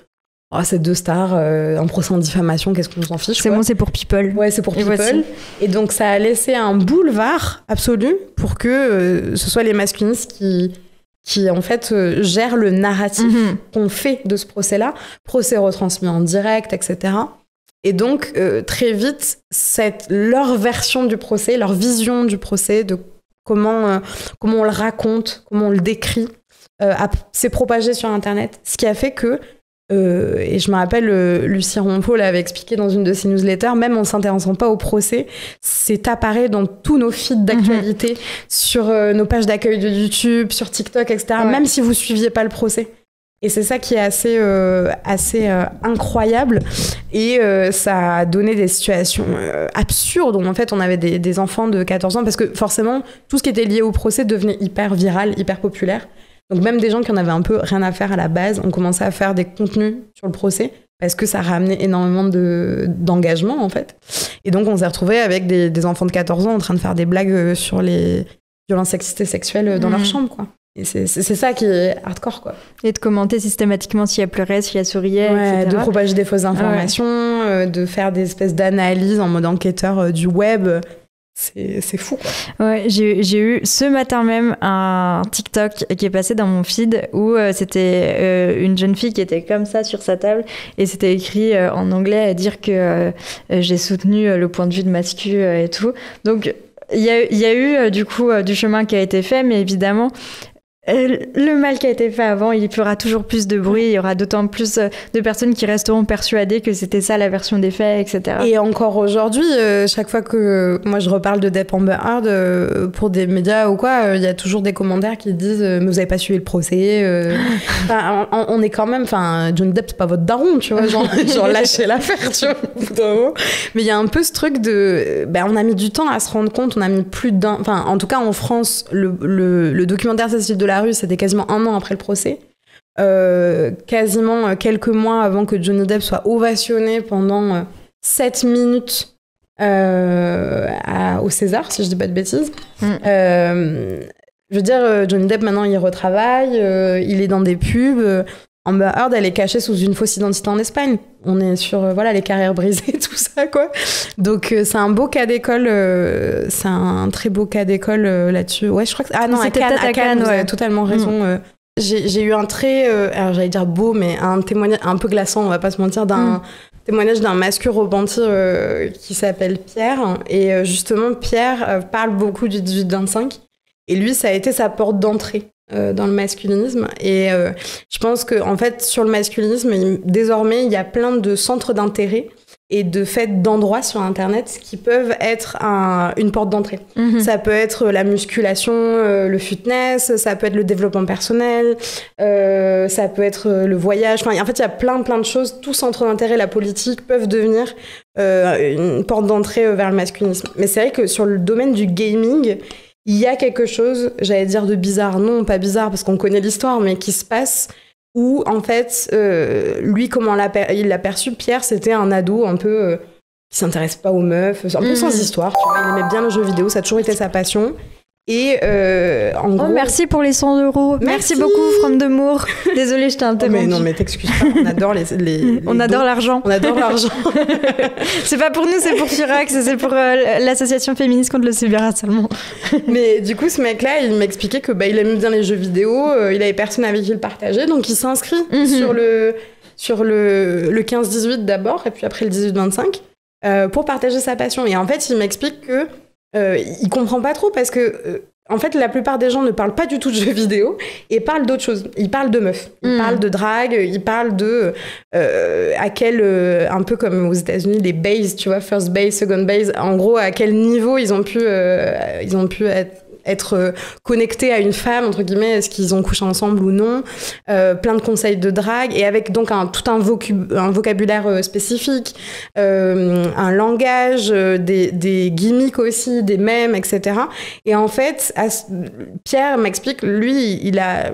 c'est deux stars, un procès en diffamation, qu'est-ce qu'on s'en fiche. C'est bon, c'est pour People. Ouais, c'est pour People. Voici. Et donc ça a laissé un boulevard absolu pour que ce soit les masculinistes qui en fait gèrent le narratif qu'on fait de ce procès-là, procès retransmis en direct, etc. Et donc très vite, leur version du procès, leur vision du procès, de comment on le raconte, comment on le décrit, s'est propagé sur Internet. Ce qui a fait que, et je me rappelle, Lucie Ronfaux l'avait expliqué dans une de ses newsletters, même en s'intéressant pas au procès, c'est apparu dans tous nos feeds d'actualité, sur nos pages d'accueil de YouTube, sur TikTok, etc., même si vous suiviez pas le procès. Et c'est ça qui est assez incroyable. Et ça a donné des situations absurdes. En fait, on avait des enfants de 14 ans parce que forcément, tout ce qui était lié au procès devenait hyper viral, hyper populaire. Donc même des gens qui en avaient un peu rien à faire à la base ont commencé à faire des contenus sur le procès parce que ça ramenait énormément d'engagement, en fait. Et donc, on s'est retrouvés avec des enfants de 14 ans en train de faire des blagues sur les violences sexistes et sexuelles dans leur chambre, quoi. Et c'est ça qui est hardcore, quoi. Et de commenter systématiquement si elle pleurait, si elle souriait, etc. De propager des fausses informations, de faire des espèces d'analyses en mode enquêteur du web. C'est fou, quoi. Ouais, j'ai eu ce matin même un TikTok qui est passé dans mon feed où c'était une jeune fille qui était comme ça sur sa table et c'était écrit en anglais à dire que j'ai soutenu le point de vue de Mascu et tout. Donc il y a eu du coup du chemin qui a été fait, mais évidemment le mal qui a été fait avant, il fera toujours plus de bruit, il y aura d'autant plus de personnes qui resteront persuadées que c'était ça la version des faits, etc. Et encore aujourd'hui, chaque fois que moi je reparle de Depp Amber Heard pour des médias ou quoi, il y a toujours des commentaires qui disent mais vous avez pas suivi le procès. On est quand même, Johnny Depp c'est pas votre daron, tu vois, genre lâchez l'affaire, tu vois, au bout d'un moment. Mais il y a un peu ce truc de, on a mis du temps à se rendre compte, on a mis plus d'un, en tout cas en France, le documentaire Cécile Delarue, c'était quasiment 1 an après le procès. Quasiment quelques mois avant que Johnny Depp soit ovationné pendant 7 minutes au César, si je dis pas de bêtises. Je veux dire, Johnny Depp, maintenant, il retravaille, il est dans des pubs. Amber Heard, elle est cachée sous une fausse identité en Espagne. On est sur les carrières brisées, tout ça, quoi. Donc, c'est un beau cas d'école. C'est un très beau cas d'école là-dessus. Ouais, je crois que... Ah non, à Cannes, vous avez totalement raison. J'ai eu un très... alors, j'allais dire beau, mais un témoignage un peu glaçant, on va pas se mentir, d'un témoignage d'un mascu repenti qui s'appelle Pierre. Et justement, Pierre parle beaucoup du 18-25. Et lui, ça a été sa porte d'entrée dans le masculinisme. Et je pense que en fait, sur le masculinisme, désormais, il y a plein de centres d'intérêt et de faits d'endroits sur Internet qui peuvent être une porte d'entrée. Ça peut être la musculation, le fitness, ça peut être le développement personnel, ça peut être le voyage. Enfin, en fait, il y a plein de choses. Tout centre d'intérêt, la politique, peuvent devenir une porte d'entrée vers le masculinisme. Mais c'est vrai que sur le domaine du gaming, il y a quelque chose, j'allais dire de bizarre, non, pas bizarre, parce qu'on connaît l'histoire, mais qui se passe où, en fait, lui, comment il l'a perçu, Pierre, c'était un ado un peu qui s'intéresse pas aux meufs, un peu sans histoire, tu vois, il aimait bien le jeu vidéo, ça a toujours été sa passion. Et en gros... merci pour les 100 €. Merci beaucoup, From de Moore. Désolée, je t'ai interrompu. Mais non, mais t'excuses pas, on adore on adore l'argent. On adore l'argent. C'est pas pour nous, c'est pour Firax, c'est pour l'association féministe contre le cyberharcèlement. Mais du coup, ce mec-là, il m'expliquait que il aimait bien les jeux vidéo, il avait personne avec qui le partager, donc il s'inscrit sur le 15-18 d'abord, et puis après le 18-25, pour partager sa passion. Et en fait, il m'explique que il comprend pas trop parce que en fait la plupart des gens ne parlent pas du tout de jeux vidéo et parlent d'autres choses. Ils parlent de meufs, ils parlent de drague, ils parlent de à quel un peu comme aux États-Unis les bases, tu vois, first base, second base, en gros à quel niveau ils ont pu être connectés à une femme, entre guillemets, est-ce qu'ils ont couché ensemble ou non, plein de conseils de drague, et avec donc tout un vocabulaire spécifique, un langage, des gimmicks aussi, des mèmes, etc. Et en fait, Pierre m'explique, lui, il a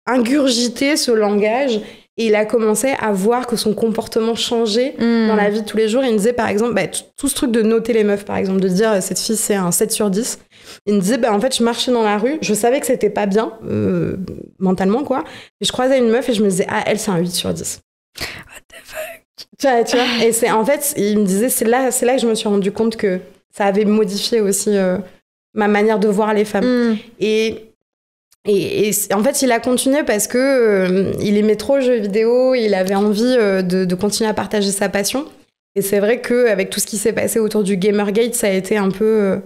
ingurgité ce langage, et il a commencé à voir que son comportement changeait dans la vie de tous les jours. Il me disait, par exemple, tout ce truc de noter les meufs, par exemple, de dire cette fille, c'est un 7 sur 10. Il me disait, en fait, je marchais dans la rue, je savais que c'était pas bien, mentalement, quoi. Et je croisais une meuf et je me disais, elle, c'est un 8 sur 10. What the fuck? Tu vois. Et c'est, en fait, il me disait, c'est là que je me suis rendu compte que ça avait modifié aussi ma manière de voir les femmes. Et en fait, il a continué parce que il aimait trop le jeu vidéo, il avait envie de continuer à partager sa passion. Et c'est vrai qu'avec tout ce qui s'est passé autour du Gamergate, ça a été un peu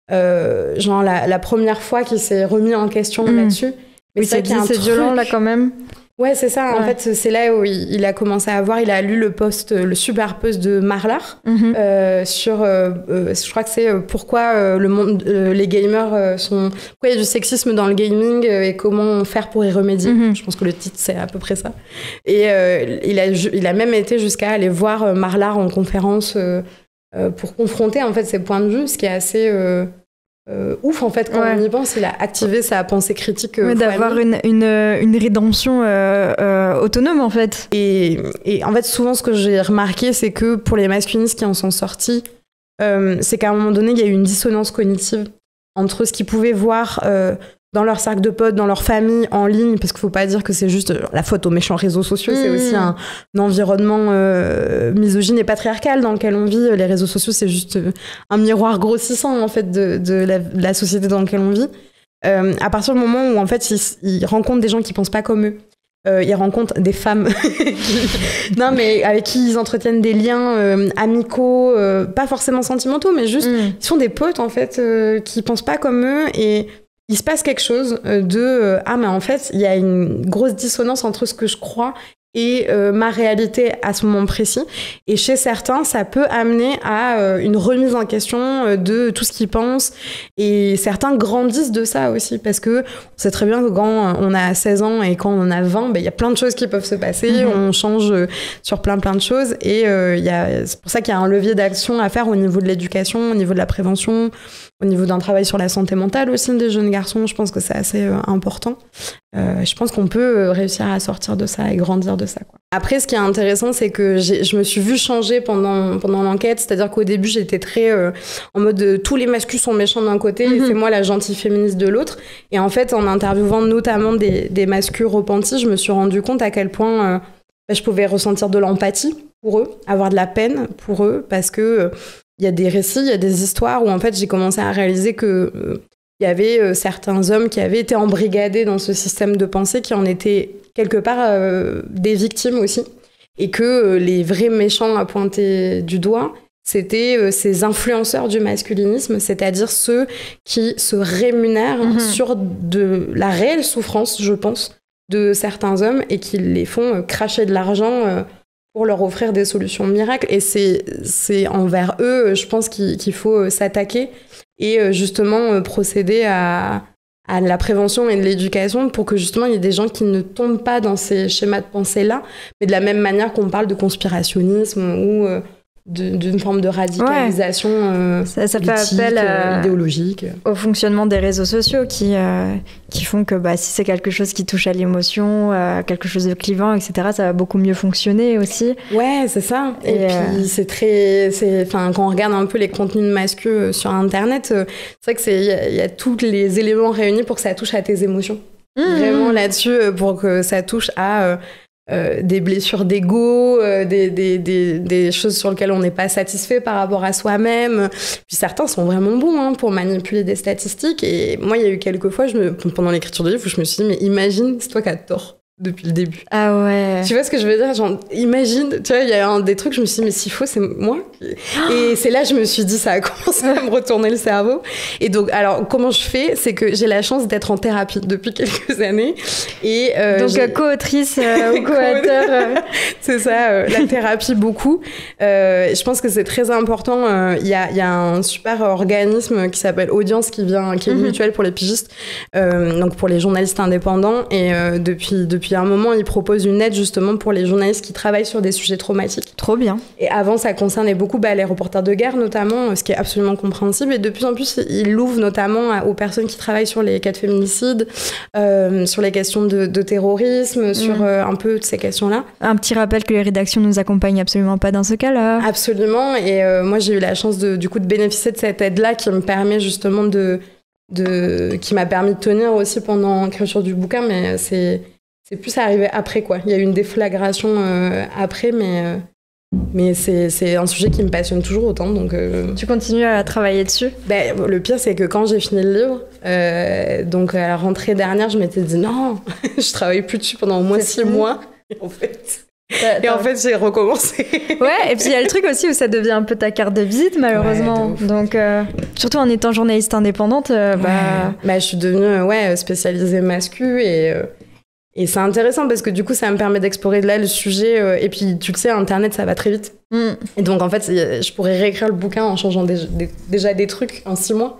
genre la première fois qu'il s'est remis en question là-dessus. Mais oui, c'est violent là quand même. Ouais, c'est ça. En fait, c'est là où il a commencé à voir. Il a lu le super post de Marlar sur, je crois que c'est pourquoi les gamers pourquoi il y a du sexisme dans le gaming et comment faire pour y remédier. Je pense que le titre c'est à peu près ça. Et il a même été jusqu'à aller voir Marlar en conférence pour confronter en fait ses points de vue, ce qui est assez ouf en fait quand on y pense. Il a activé sa pensée critique d'avoir une rédemption autonome en fait. Et en fait souvent ce que j'ai remarqué c'est que pour les masculinistes qui en sont sortis, c'est qu'à un moment donné il y a eu une dissonance cognitive entre ce qu'ils pouvaient voir dans leur cercle de potes, dans leur famille, en ligne, parce qu'il faut pas dire que c'est juste la faute aux méchants réseaux sociaux, c'est aussi un environnement misogyne et patriarcal dans lequel on vit. Les réseaux sociaux, c'est juste un miroir grossissant en fait de la société dans laquelle on vit. À partir du moment où en fait ils rencontrent des gens qui pensent pas comme eux, ils rencontrent des femmes non mais avec qui ils entretiennent des liens amicaux, pas forcément sentimentaux, mais juste ils sont des potes en fait qui pensent pas comme eux, et il se passe quelque chose mais en fait il y a une grosse dissonance entre ce que je crois et ma réalité à ce moment précis, et chez certains ça peut amener à une remise en question de tout ce qu'ils pensent, et certains grandissent de ça aussi parce que on sait très bien que quand on a 16 ans et quand on a 20, il y a plein de choses qui peuvent se passer, on change sur plein de choses, et c'est pour ça qu'il y a un levier d'action à faire au niveau de l'éducation, au niveau de la prévention, au niveau d'un travail sur la santé mentale aussi des jeunes garçons. Je pense que c'est assez important. Je pense qu'on peut réussir à sortir de ça et grandir de ça, quoi. Après, ce qui est intéressant, c'est que je me suis vue changer pendant l'enquête. C'est-à-dire qu'au début, j'étais très en mode tous les masculins sont méchants d'un côté et c'est moi la gentille féministe de l'autre. Et en fait, en interviewant notamment des masculins repentis, je me suis rendu compte à quel point je pouvais ressentir de l'empathie pour eux, avoir de la peine pour eux, parce que il y a des récits, il y a des histoires où en fait j'ai commencé à réaliser que il y avait certains hommes qui avaient été embrigadés dans ce système de pensée, qui en étaient quelque part des victimes aussi, et que les vrais méchants à pointer du doigt, c'était ces influenceurs du masculinisme, c'est-à-dire ceux qui se rémunèrent sur de la réelle souffrance, je pense, de certains hommes et qui les font cracher de l'argent pour leur offrir des solutions miracles. Et c'est envers eux, je pense, qu'il faut s'attaquer et justement procéder à la prévention et de l'éducation pour que justement il y ait des gens qui ne tombent pas dans ces schémas de pensée-là, mais de la même manière qu'on parle de conspirationnisme ou d'une forme de radicalisation ça fait appel idéologique au fonctionnement des réseaux sociaux qui font que si c'est quelque chose qui touche à l'émotion, quelque chose de clivant, etc., ça va beaucoup mieux fonctionner aussi. Ouais, c'est ça. Et puis quand on regarde un peu les contenus de mascu sur Internet, c'est vrai que il y a tous les éléments réunis pour que ça touche à tes émotions. Vraiment là-dessus, pour que ça touche à des blessures d'ego, des choses sur lesquelles on n'est pas satisfait par rapport à soi-même. Puis certains sont vraiment bons pour manipuler des statistiques. Et moi, il y a eu quelques fois, pendant l'écriture du livre, où je me suis dit, mais imagine, c'est toi qui as tort depuis le début. Ah ouais. Tu vois ce que je veux dire? Genre, imagine, tu vois, il y a des trucs, je me suis dit, mais s'il faut, c'est moi. Et c'est là, je me suis dit, ça a commencé à me retourner le cerveau. Et donc, alors, comment je fais? C'est que j'ai la chance d'être en thérapie depuis quelques années. Et, donc, co-autrice ou co-auteur. C'est ça, la thérapie, beaucoup. Je pense que c'est très important. Il y a un super organisme qui s'appelle Audience qui est mutuel pour les pigistes, donc pour les journalistes indépendants. Et depuis un moment, ils proposent une aide justement pour les journalistes qui travaillent sur des sujets traumatiques. Trop bien. Et avant, ça concernait beaucoup les reporters de guerre notamment, ce qui est absolument compréhensible. Et de plus en plus, ils l'ouvrent notamment aux personnes qui travaillent sur les cas de féminicide, sur les questions de terrorisme, sur un peu ces questions-là. Un petit rappel que les rédactions nous accompagnent absolument pas dans ce cas-là. Absolument. Et moi, j'ai eu la chance de bénéficier de cette aide-là qui me permet justement qui m'a permis de tenir aussi pendant l'écriture du bouquin, mais c'est plus arrivé après, quoi. Il y a eu une déflagration après, mais c'est un sujet qui me passionne toujours autant. Donc, Tu continues à travailler dessus? Le pire, c'est que quand j'ai fini le livre, donc à la rentrée dernière, je m'étais dit non, je travaille plus dessus pendant au moins 6 mois. En fait. Et en fait, j'ai recommencé. Ouais, et puis il y a le truc aussi où ça devient un peu ta carte de visite, malheureusement. Ouais, donc, surtout en étant journaliste indépendante, je suis devenue spécialisée mascu et c'est intéressant parce que du coup, ça me permet d'explorer là le sujet. Et puis, tu le sais, Internet, ça va très vite. Et donc, en fait, je pourrais réécrire le bouquin en changeant déjà des trucs en 6 mois.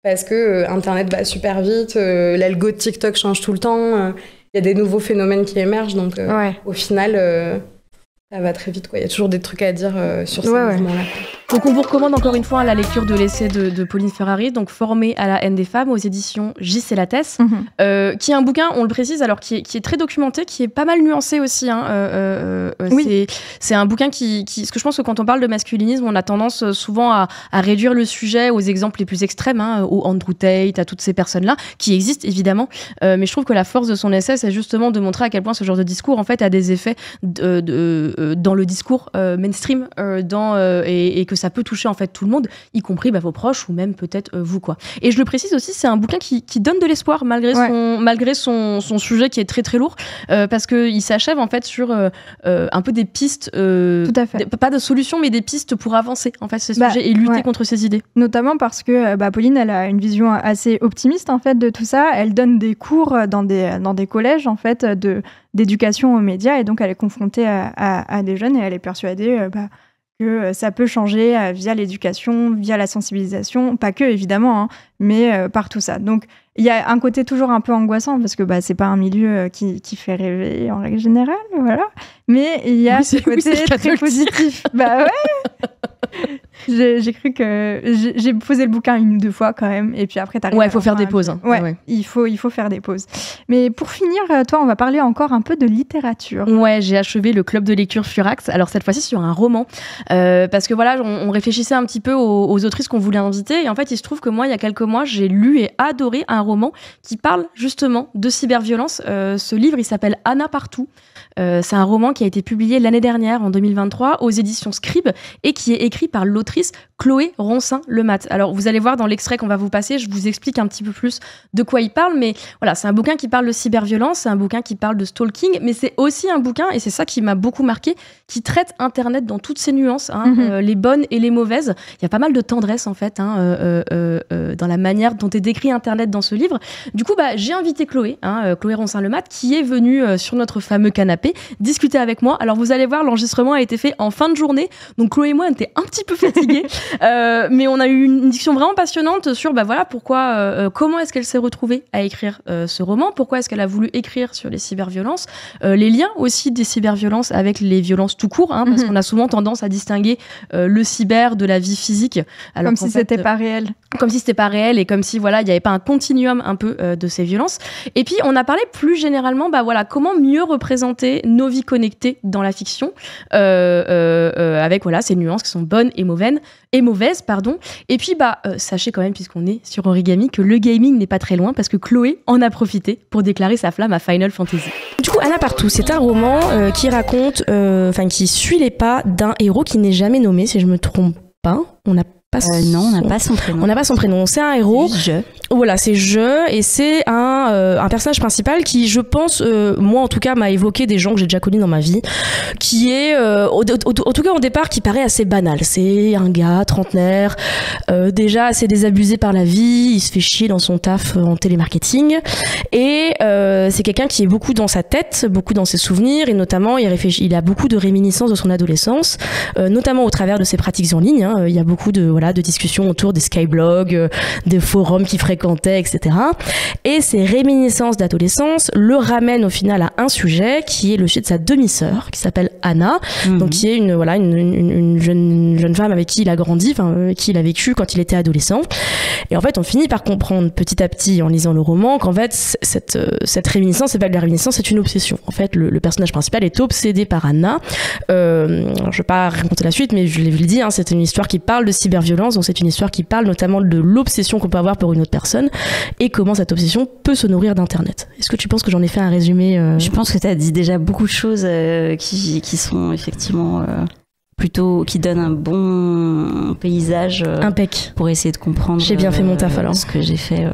Parce que Internet va super vite, l'algo de TikTok change tout le temps. Il y a des nouveaux phénomènes qui émergent. Donc, au final, ça va très vite, quoi. Il y a toujours des trucs à dire sur ces mouvements-là. Donc on vous recommande encore une fois la lecture de l'essai de Pauline Ferrari, donc Formée à la haine des femmes aux éditions J.C. Lattès, qui est un bouquin, on le précise, alors qui est très documenté, qui est pas mal nuancé aussi. Oui. C'est un bouquin qui, parce que je pense que quand on parle de masculinisme, on a tendance souvent à réduire le sujet aux exemples les plus extrêmes, au Andrew Tate, à toutes ces personnes-là, qui existent évidemment. Mais je trouve que la force de son essai, c'est justement de montrer à quel point ce genre de discours en fait a des effets dans le discours mainstream, et que ça peut toucher en fait tout le monde, y compris vos proches ou même peut-être vous, quoi. Et je le précise aussi, c'est un bouquin qui donne de l'espoir malgré son sujet qui est très très lourd, parce que il s'achève en fait sur un peu des pistes, tout à fait. Pas de solutions, mais des pistes pour avancer en fait ces sujets et lutter contre ces idées. Notamment parce que Pauline, elle a une vision assez optimiste en fait de tout ça. Elle donne des cours dans des collèges en fait d'éducation aux médias, et donc elle est confrontée à des jeunes et elle est persuadée que ça peut changer via l'éducation, via la sensibilisation, pas que évidemment, mais par tout ça. Donc il y a un côté toujours un peu angoissant parce que c'est pas un milieu qui fait rêver en règle générale, voilà. Mais il y a ce côté très positif. J'ai cru que j'ai posé le bouquin 1 ou 2 fois quand même, et puis après t'arrives. Ouais, il faut faire des pauses. Il faut faire des pauses. Mais pour finir, toi, on va parler encore un peu de littérature. Ouais, j'ai achevé le club de lecture Furax. Alors cette fois-ci sur un roman, parce que voilà, on réfléchissait un petit peu aux autrices qu'on voulait inviter, et en fait, il se trouve que moi, il y a quelques mois, moi, j'ai lu et adoré un roman qui parle justement de cyberviolence. Ce livre, il s'appelle Anna Partout. C'est un roman qui a été publié l'année dernière, en 2023, aux éditions Scribe, et qui est écrit par l'autrice Chloé Roncin-Lemat. Alors, vous allez voir dans l'extrait qu'on va vous passer, je vous explique un petit peu plus de quoi il parle, mais voilà, c'est un bouquin qui parle de cyberviolence, c'est un bouquin qui parle de stalking, mais c'est aussi un bouquin, et c'est ça qui m'a beaucoup marqué, qui traite Internet dans toutes ses nuances, les bonnes et les mauvaises. Il y a pas mal de tendresse, en fait, dans la manière dont est décrit Internet dans ce livre. Du coup, j'ai invité Chloé, Chloé Roncin-Lemat, qui est venue sur notre fameux canapé discuter avec moi. Alors, vous allez voir, l'enregistrement a été fait en fin de journée, donc Chloé et moi, on était un petit peu fatigués, mais on a eu une discussion vraiment passionnante sur pourquoi, comment est-ce qu'elle s'est retrouvée à écrire ce roman, pourquoi est-ce qu'elle a voulu écrire sur les cyberviolences, les liens aussi des cyberviolences avec les violences tout court, parce qu'on a souvent tendance à distinguer le cyber de la vie physique. Alors comme si c'était pas réel. Comme si c'était pas réel et comme si il n'y avait pas un continuum un peu de ces violences. Et puis on a parlé plus généralement comment mieux représenter nos vies connectées dans la fiction avec ces nuances qui sont bonnes et mauvaises. Et puis sachez quand même, puisqu'on est sur Origami, que le gaming n'est pas très loin parce que Chloé en a profité pour déclarer sa flamme à Final Fantasy. Du coup, Anna Partout, c'est un roman qui raconte, qui suit les pas d'un héros qui n'est jamais nommé, si je me trompe pas. Non, on n'a pas son prénom. On n'a pas son prénom. C'est un héros. Voilà, c'est et c'est un personnage principal qui, je pense, moi en tout cas, m'a évoqué des gens que j'ai déjà connus dans ma vie, qui est, en tout cas au départ, qui paraît assez banal. C'est un gars trentenaire, déjà assez désabusé par la vie, il se fait chier dans son taf en télémarketing, et c'est quelqu'un qui est beaucoup dans sa tête, beaucoup dans ses souvenirs, et notamment il a beaucoup de réminiscences de son adolescence, notamment au travers de ses pratiques en ligne. Il y a beaucoup de discussions autour des skyblogs, des forums qu'il fréquentait, etc. Et ces réminiscences d'adolescence le ramènent au final à un sujet qui est le sujet de sa demi-sœur, qui s'appelle Anna, donc qui est une jeune femme avec qui il a grandi, avec qui il a vécu quand il était adolescent. Et en fait, on finit par comprendre petit à petit en lisant le roman qu'en fait, cette réminiscence, c'est pas de la réminiscence, c'est une obsession. En fait, le personnage principal est obsédé par Anna. Je vais pas raconter la suite, mais je l'ai dit, c'est une histoire qui parle de cyberviolence, donc c'est une histoire qui parle notamment de l'obsession qu'on peut avoir pour une autre personne et comment cette obsession peut se nourrir d'Internet. Est-ce que tu penses que j'en ai fait un résumé Je pense que tu as dit déjà beaucoup de choses qui sont effectivement plutôt, qui donnent un bon paysage pour essayer de comprendre. J'ai bien fait mon taf alors. Ce que j'ai fait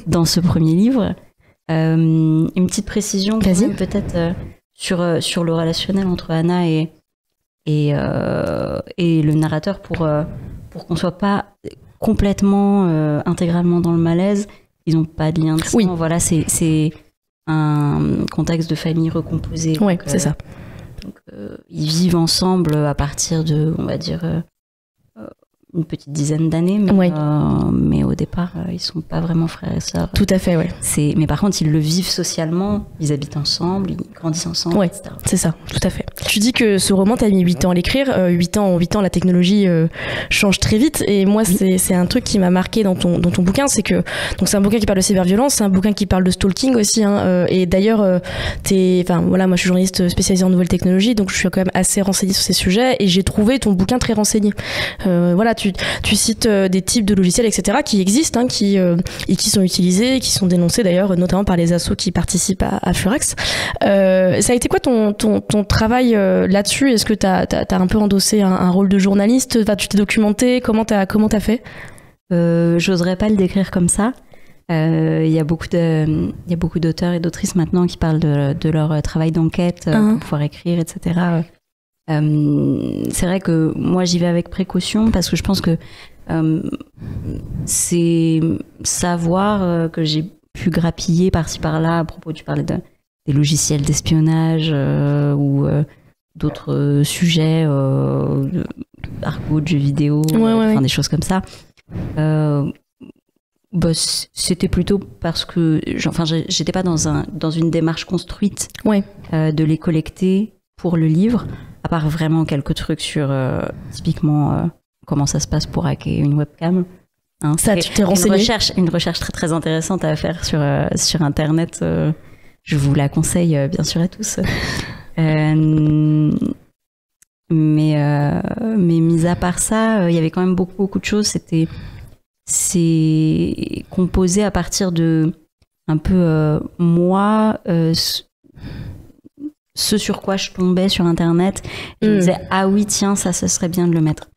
dans ce premier livre. Une petite précision quand même, peut-être sur le relationnel entre Anna et le narrateur pour qu'on soit pas complètement intégralement dans le malaise. Ils n'ont pas de lien de sang. Oui. Voilà, c'est un contexte de famille recomposée. Oui, c'est ça. Donc, ils vivent ensemble à partir de, on va dire, une petite dizaine d'années, mais au départ, ils sont pas vraiment frères et sœurs. Tout à fait, ouais. Mais par contre, ils le vivent socialement, ils habitent ensemble, ils grandissent ensemble, etc. C'est ça, tout à fait. Tu dis que ce roman, t'as mis 8 ans à l'écrire. 8 ans, la technologie change très vite. Et moi, c'est un truc qui m'a marqué dans ton bouquin, c'est que donc c'est un bouquin qui parle de cyberviolence, c'est un bouquin qui parle de stalking aussi. Et d'ailleurs, moi, je suis journaliste spécialisée en nouvelles technologies, donc je suis quand même assez renseignée sur ces sujets. Et j'ai trouvé ton bouquin très renseigné. Tu cites des types de logiciels, etc., qui existent, et qui sont utilisés, qui sont dénoncés d'ailleurs, notamment par les assos qui participent à Furax. Ça a été quoi ton travail là-dessus? Est-ce que t'as un peu endossé un rôle de journaliste? Tu t'es documenté? Comment t'as fait? J'oserais pas le décrire comme ça. Il y a beaucoup d'auteurs et d'autrices maintenant qui parlent de leur travail d'enquête pour pouvoir écrire, etc. C'est vrai que moi j'y vais avec précaution parce que je pense que c'est savoir que j'ai pu grappiller par-ci par-là à propos, tu parlais des logiciels d'espionnage ou d'autres sujets, argot de jeux vidéo, des choses comme ça. C'était plutôt parce que j'étais pas dans une démarche construite de les collecter pour le livre, à part vraiment quelques trucs sur typiquement comment ça se passe pour hacker une webcam. Ça, tu t'es renseigné? Une recherche très très intéressante à faire sur Internet. Je vous la conseille bien sûr à tous. Mais mis à part ça, il y avait quand même beaucoup de choses. C'était c'est composé à partir de un peu moi, ce sur quoi je tombais sur Internet. Je me disais, ah oui, tiens, ça serait bien de le mettre.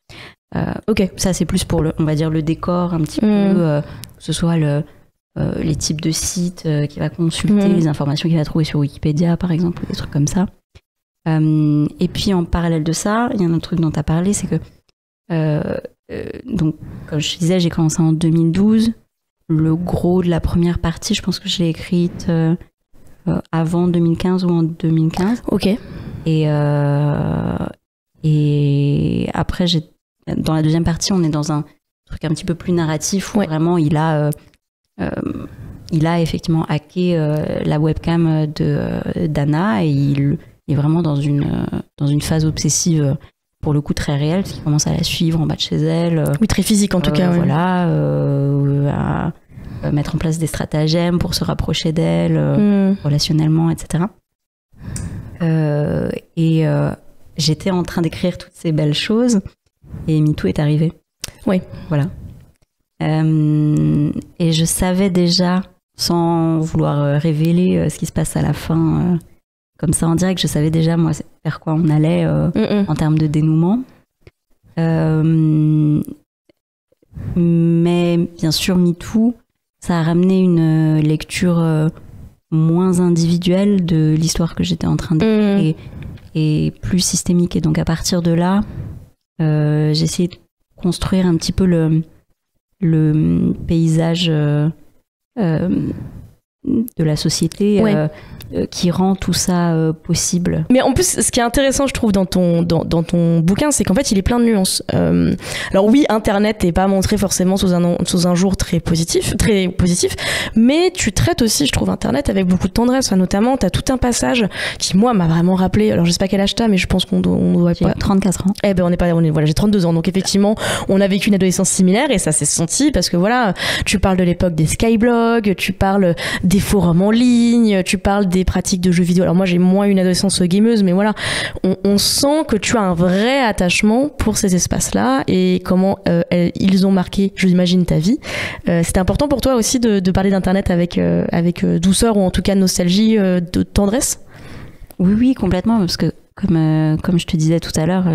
Ok, ça c'est plus pour on va dire le décor un petit peu, que ce soit les types de sites qu'il va consulter, les informations qu'il va trouver sur Wikipédia par exemple, des trucs comme ça. Et puis en parallèle de ça, il y a un autre truc dont tu as parlé, c'est que donc comme je disais, j'ai commencé en 2012. Le gros de la première partie, je pense que je l'ai écrite avant 2015 ou en 2015. Ok. Et après, dans la deuxième partie, on est dans un truc un petit peu plus narratif où vraiment il a effectivement hacké la webcam d'Anna et il est vraiment dans une phase obsessive, pour le coup très réelle, parce qu'il commence à la suivre en bas de chez elle. Oui, très physique en tout cas. Voilà, à mettre en place des stratagèmes pour se rapprocher d'elle, relationnellement, etc. J'étais en train d'écrire toutes ces belles choses et MeToo est arrivé. Oui. Voilà. Et je savais déjà, sans vouloir révéler ce qui se passe à la fin, comme ça en direct, je savais déjà moi vers quoi on allait en termes de dénouement. Mais bien sûr, MeToo, ça a ramené une lecture moins individuelle de l'histoire que j'étais en train d'écrire et plus systémique. Et donc à partir de là, j'ai essayé de construire un petit peu le paysage de la société qui rend tout ça possible. Mais en plus, ce qui est intéressant, je trouve, dans ton bouquin, c'est qu'en fait, il est plein de nuances. Alors oui, Internet n'est pas montré forcément sous un jour très positif, mais tu traites aussi, je trouve, Internet avec beaucoup de tendresse. Enfin, notamment, tu as tout un passage qui, moi, m'a vraiment rappelé, alors je sais pas quel âge t'as, mais je pense qu'on doit pas... 34 ans. Eh ben, voilà, j'ai 32 ans, donc effectivement, on a vécu une adolescence similaire et ça s'est senti parce que voilà, tu parles de l'époque des skyblogs, tu parles des forums en ligne, tu parles des pratiques de jeux vidéo. Alors moi j'ai moins une adolescence gameuse, mais voilà, on sent que tu as un vrai attachement pour ces espaces-là et comment ils ont marqué, je l'imagine, ta vie. C'était important pour toi aussi de parler d'Internet avec douceur ou en tout cas nostalgie, de tendresse? Oui, complètement, parce que comme je te disais tout à l'heure,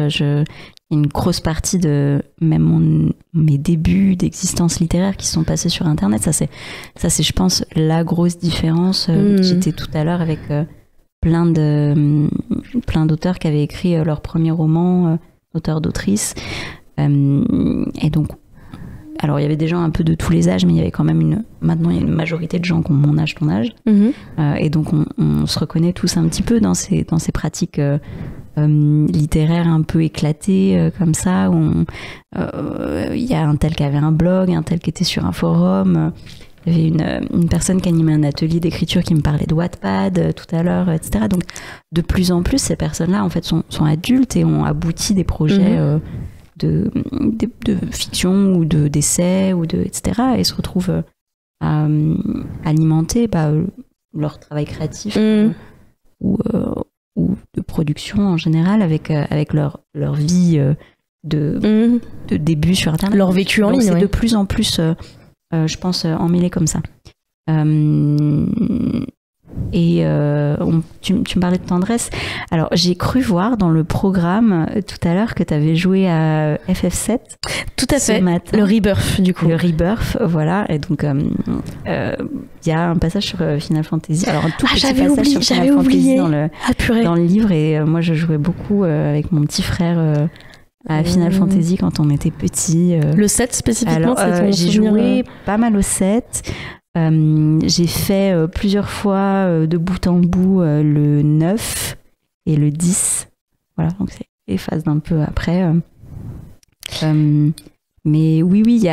une grosse partie de même mes débuts d'existence littéraire qui sont passés sur Internet. Ça c'est je pense la grosse différence. J'étais tout à l'heure avec plein d'auteurs qui avaient écrit leur premier roman, d'auteurs, d'autrices. Et donc, alors il y avait des gens un peu de tous les âges, mais il y avait quand même maintenant il y a une majorité de gens qui ont mon âge, ton âge. Et donc on se reconnaît tous un petit peu dans ces pratiques littéraire un peu éclaté comme ça, où il y a un tel qui avait un blog, un tel qui était sur un forum. Il y avait une personne qui animait un atelier d'écriture qui me parlait de Wattpad tout à l'heure, etc. Donc de plus en plus, ces personnes-là en fait sont adultes et ont abouti des projets de fiction ou d'essais ou etc. et se retrouvent à alimenter leur travail créatif ou de production en général avec leur vie de début sur Internet. Leur vécu en ligne. C'est de plus en plus, je pense, emmêlé comme ça. Tu me parlais de tendresse. Alors, j'ai cru voir dans le programme tout à l'heure que tu avais joué à FF7. Tout à fait. Le Rebirth, du coup. Le Rebirth, voilà. Et donc, il y a un passage sur Final Fantasy. Alors, un tout petit passage sur Final Fantasy dans le livre. Et moi, je jouais beaucoup avec mon petit frère à Final Fantasy quand on était petit. Le 7 spécifiquement, alors, j'ai joué pas mal au 7. J'ai fait plusieurs fois de bout en bout le 9 et le 10. Voilà, donc c'est les phases d'un peu après. Mais oui,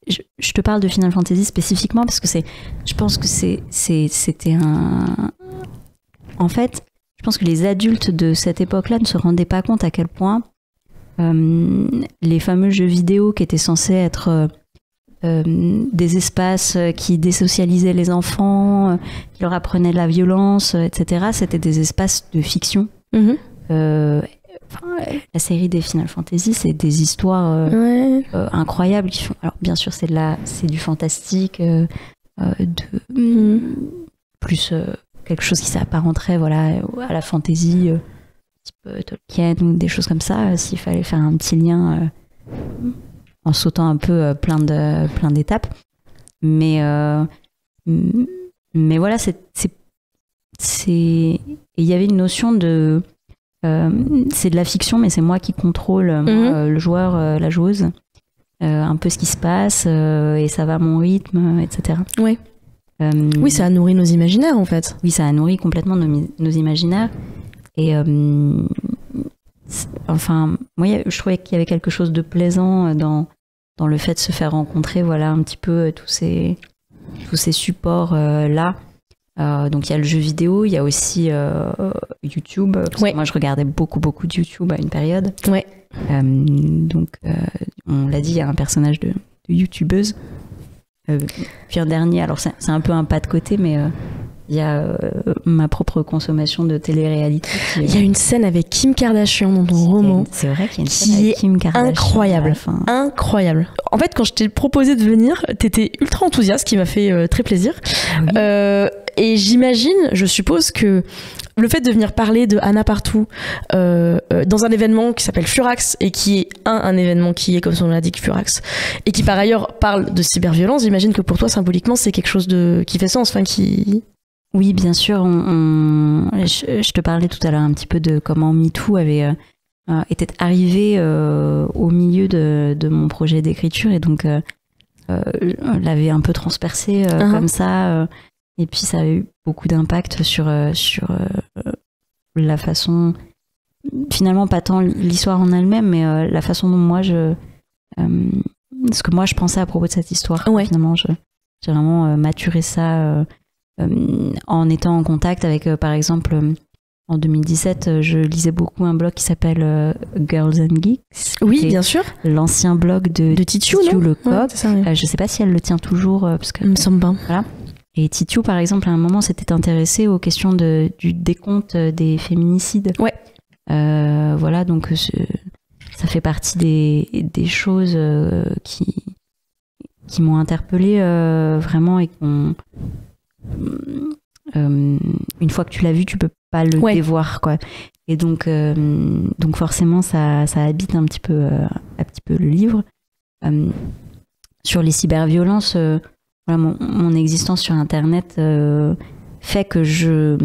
je te parle de Final Fantasy spécifiquement parce que je pense que c'était un... En fait, je pense que les adultes de cette époque-là ne se rendaient pas compte à quel point les fameux jeux vidéo qui étaient censés être... des espaces qui désocialisaient les enfants, qui leur apprenaient la violence, etc. C'était des espaces de fiction. la série des Final Fantasy, c'est des histoires incroyables qui font. Alors bien sûr, c'est du fantastique, plus quelque chose qui s'apparenterait à la fantasy, type Tolkien ou des choses comme ça. S'il fallait faire un petit lien en sautant un peu plein d'étapes, mais voilà, il y avait une notion de c'est de la fiction, mais c'est moi qui contrôle le joueur, la joueuse, un peu ce qui se passe, et ça va à mon rythme, etc. Oui, ça a nourri nos imaginaires en fait. Oui, ça a nourri complètement nos imaginaires. Et moi, je trouvais qu'il y avait quelque chose de plaisant dans le fait de se faire rencontrer, un petit peu tous ces supports là. Donc il y a le jeu vidéo, il y a aussi YouTube. Moi, je regardais beaucoup de YouTube à une période. Ouais. Donc, on l'a dit, il y a un personnage de YouTubeuse. Puis un dernier, alors c'est un peu un pas de côté, mais il y a ma propre consommation de télé-réalité. Il y a une scène avec Kim Kardashian dans ton roman. C'est vrai qu'il y a une scène avec Kim Kardashian. Incroyable. Incroyable. En fait, quand je t'ai proposé de venir, t'étais ultra enthousiaste, ce qui m'a fait très plaisir. Oui. Et je suppose que le fait de venir parler de Anna Partout dans un événement qui s'appelle Furax et qui est un événement qui est, comme son nom l'indique, Furax, et qui par ailleurs parle de cyberviolence, j'imagine que pour toi, symboliquement, c'est quelque chose qui fait sens, qui... Oui, bien sûr. Je te parlais tout à l'heure un petit peu de comment MeToo était arrivé au milieu de mon projet d'écriture, et donc l'avait un peu transpercé comme ça. Et puis ça a eu beaucoup d'impact sur la façon, finalement pas tant l'histoire en elle-même, mais la façon dont moi ce que moi je pensais à propos de cette histoire. Ouais. Finalement, j'ai vraiment maturé ça en étant en contact avec, par exemple, en 2017, je lisais beaucoup un blog qui s'appelle Girls and Geeks. Oui, bien sûr. L'ancien blog de Titiou le coq. Je sais pas si elle le tient toujours. Parce que, il me semble pas. Voilà. Et Titiou, par exemple, à un moment, s'était intéressé aux questions du décompte des féminicides. Ouais. Donc ça fait partie des choses qui m'ont interpellée vraiment, et une fois que tu l'as vu, tu peux pas le dévoir, quoi. Et donc forcément, ça habite un petit peu le livre. Sur les cyberviolences, mon existence sur Internet fait que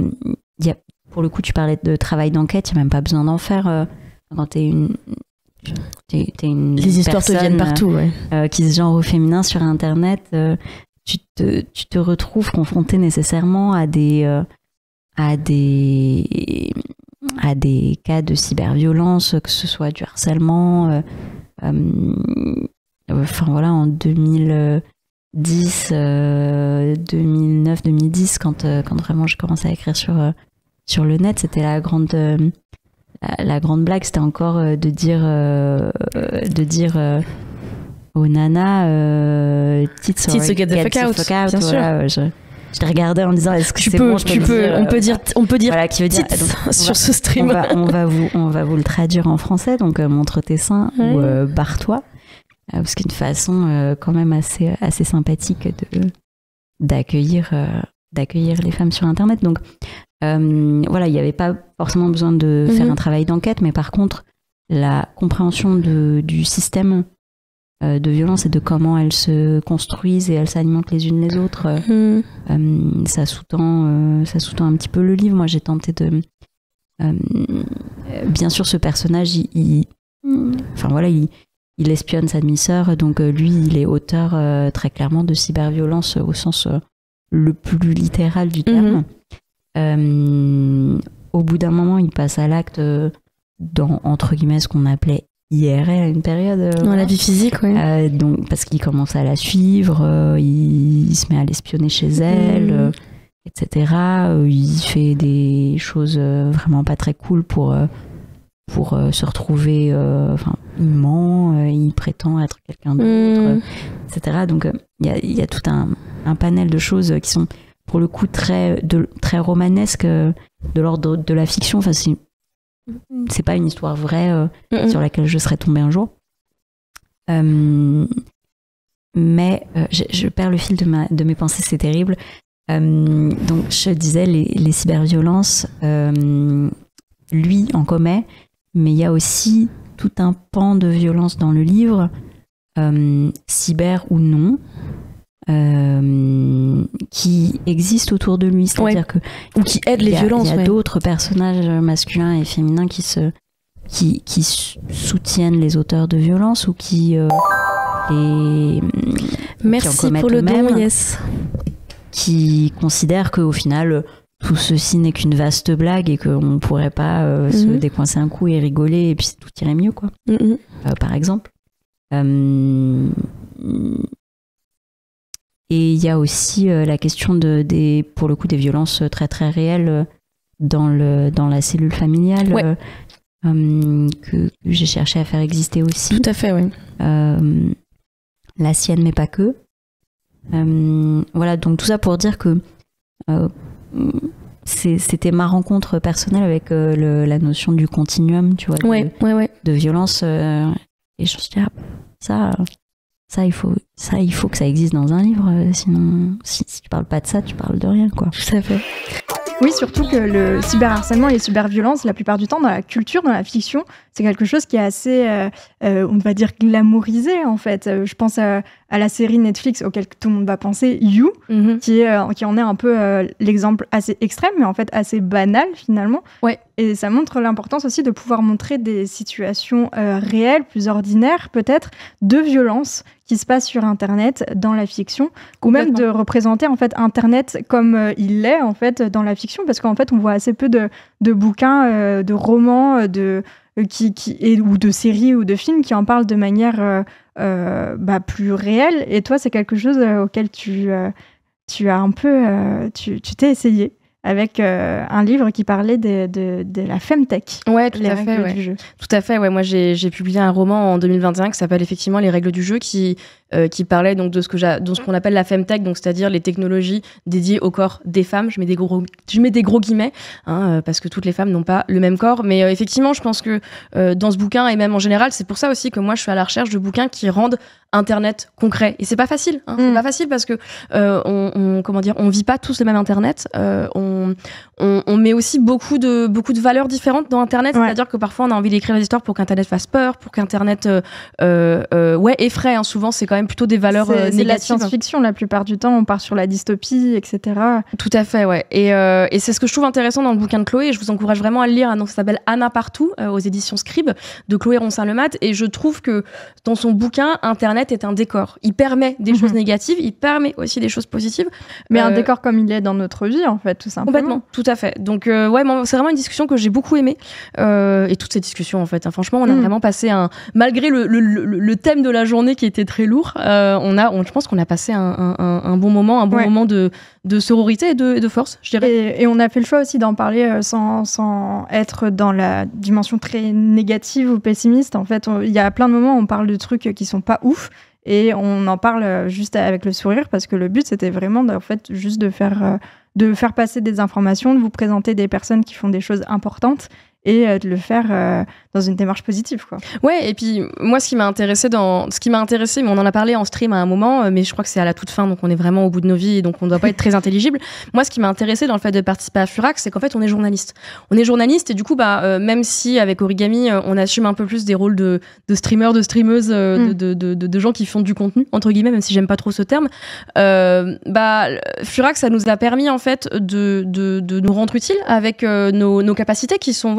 pour le coup, tu parlais de travail d'enquête, il n'y a même pas besoin d'en faire quand t'es une les histoires te viennent partout, qui se genre au féminin sur Internet. Tu te retrouves confronté nécessairement à des cas de cyberviolence, que ce soit du harcèlement. En 2010, 2009, 2010, quand vraiment je commençais à écrire sur le net, c'était la grande blague, c'était encore de dire aux nanas, tits get the fuck out. Bien sûr. Je les regardais en disant, est-ce que c'est bon, on peut dire voilà, qui veut dire sur ce stream. On va vous le traduire en français, donc montre tes seins ou barre-toi, parce qu'une façon quand même assez sympathique d'accueillir les femmes sur Internet. Donc il n'y avait pas forcément besoin de faire un travail d'enquête, mais par contre la compréhension du système de violence et de comment elles se construisent et elles s'alimentent les unes les autres, ça sous-tend un petit peu le livre. Moi, j'ai tenté de bien sûr, ce personnage il espionne sa demi-sœur, donc lui il est auteur très clairement de cyberviolence au sens le plus littéral du terme. Au bout d'un moment, il passe à l'acte dans, entre guillemets, ce qu'on appelait IRL à une période. Dans la vie physique, oui. Donc, parce qu'il commence à la suivre, il se met à l'espionner chez elle, etc. Il fait des choses vraiment pas très cool pour se retrouver. Il ment, il prétend être quelqu'un d'autre, etc. Donc, il y a tout un panel de choses qui sont, pour le coup, très romanesques, de l'ordre de la fiction. Enfin, c'est pas une histoire vraie sur laquelle je serais tombée un jour. Mais je perds le fil de mes pensées, c'est terrible. Donc je disais les cyberviolences, lui en commet, mais il y a aussi tout un pan de violence dans le livre, cyber ou non, qui existe autour de lui, c'est-à-dire que ou qui aide les violences. Il y a d'autres personnages masculins et féminins qui soutiennent les auteurs de violence ou qui Merci pour le don, yes. Qui considèrent qu'au final tout ceci n'est qu'une vaste blague et qu'on ne pourrait pas se décoincer un coup et rigoler et puis tout irait mieux, quoi. Par exemple. Et il y a aussi la question pour le coup, des violences très très réelles dans la cellule familiale que j'ai cherché à faire exister aussi. Tout à fait, oui. La sienne, mais pas que. Voilà, donc tout ça pour dire que c'était ma rencontre personnelle avec la notion du continuum, tu vois, de violence. Et je me suis dit, ça, il faut que ça existe dans un livre, sinon, si tu parles pas de ça, tu parles de rien, quoi. Tout à fait. Oui, surtout que le cyberharcèlement et les cyberviolences, la plupart du temps, dans la culture, dans la fiction, c'est quelque chose qui est assez, on va dire, glamourisé, en fait. Je pense à la série Netflix auquel tout le monde va penser, You, qui en est un peu l'exemple assez extrême, mais en fait assez banal, finalement. Ouais. Et ça montre l'importance aussi de pouvoir montrer des situations réelles, plus ordinaires, peut-être, de violence qui se passent sur Internet, dans la fiction, ou même de représenter, en fait, Internet comme il l'est, en fait, dans la fiction, parce qu'en fait, on voit assez peu de bouquins, de romans, ou de séries ou de films qui en parlent de manière plus réelle. Et toi, c'est quelque chose auquel tu as un peu... tu t'es essayé avec un livre qui parlait de la femtech. Ouais, tout à fait. Ouais. Du jeu. Tout à fait. Ouais, moi, j'ai publié un roman en 2021 qui s'appelle effectivement Les règles du jeu, qui parlait donc de ce qu'on appelle la femtech, donc c'est-à-dire les technologies dédiées au corps des femmes. Je mets des gros guillemets, parce que toutes les femmes n'ont pas le même corps. Mais effectivement, je pense que dans ce bouquin et même en général, c'est pour ça aussi que moi, je suis à la recherche de bouquins qui rendent Internet concret. Et c'est pas facile. C'est pas facile parce que on vit pas tous le même Internet. On met aussi beaucoup de valeurs différentes dans Internet. Ouais. C'est-à-dire que parfois, on a envie d'écrire des histoires pour qu'Internet fasse peur, pour qu'Internet effraie. Souvent, c'est quand même plutôt des valeurs négatives. C'est la science-fiction la plupart du temps. On part sur la dystopie, etc. Tout à fait, ouais. Et c'est ce que je trouve intéressant dans le bouquin de Chloé. Et je vous encourage vraiment à le lire. Ça s'appelle Anna Partout, aux éditions Scribe, de Chloé Ronsin-Lemat. Et je trouve que dans son bouquin, Internet est un décor. Il permet des choses négatives, il permet aussi des choses positives. Mais un décor comme il est dans notre vie, en fait, tout simplement. Complètement, tout à fait. Donc, c'est vraiment une discussion que j'ai beaucoup aimée. Et toutes ces discussions, en fait. Franchement, on a vraiment passé malgré le thème de la journée qui était très lourd, je pense qu'on a passé un bon moment, moment de sororité et de force, je dirais. Et on a fait le choix aussi d'en parler sans être dans la dimension très négative ou pessimiste. En fait, il y a plein de moments où on parle de trucs qui sont pas ouf. Et on en parle juste avec le sourire parce que le but, c'était vraiment juste de faire passer des informations, de vous présenter des personnes qui font des choses importantes et de le faire dans une démarche positive, quoi. Ouais, et puis moi, ce qui m'a intéressé, mais on en a parlé en stream à un moment, mais je crois que c'est à la toute fin, donc on est vraiment au bout de nos vies, et donc on ne doit pas être très intelligible. Moi, ce qui m'a intéressé dans le fait de participer à Furax, c'est qu'en fait, on est journaliste. On est journaliste, et du coup, même si avec Origami, on assume un peu plus des rôles de streamers, de streameuses, de gens qui font du contenu, entre guillemets, même si j'aime pas trop ce terme, Furax, ça nous a permis, en fait, de nous rendre utiles avec nos capacités qui sont,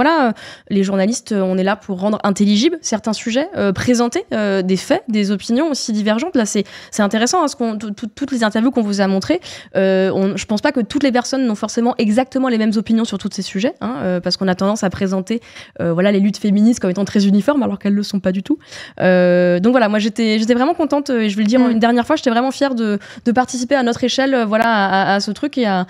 les journalistes, on est là pour rendre intelligibles certains sujets, présenter des faits, des opinions aussi divergentes. Là, c'est intéressant, toutes les interviews qu'on vous a montrées, je pense pas que toutes les personnes n'ont forcément exactement les mêmes opinions sur tous ces sujets, parce qu'on a tendance à présenter les luttes féministes comme étant très uniformes, alors qu'elles le sont pas du tout. Donc voilà, moi j'étais vraiment contente, et je vais le dire une dernière fois, j'étais vraiment fière de participer à notre échelle, à ce truc, et à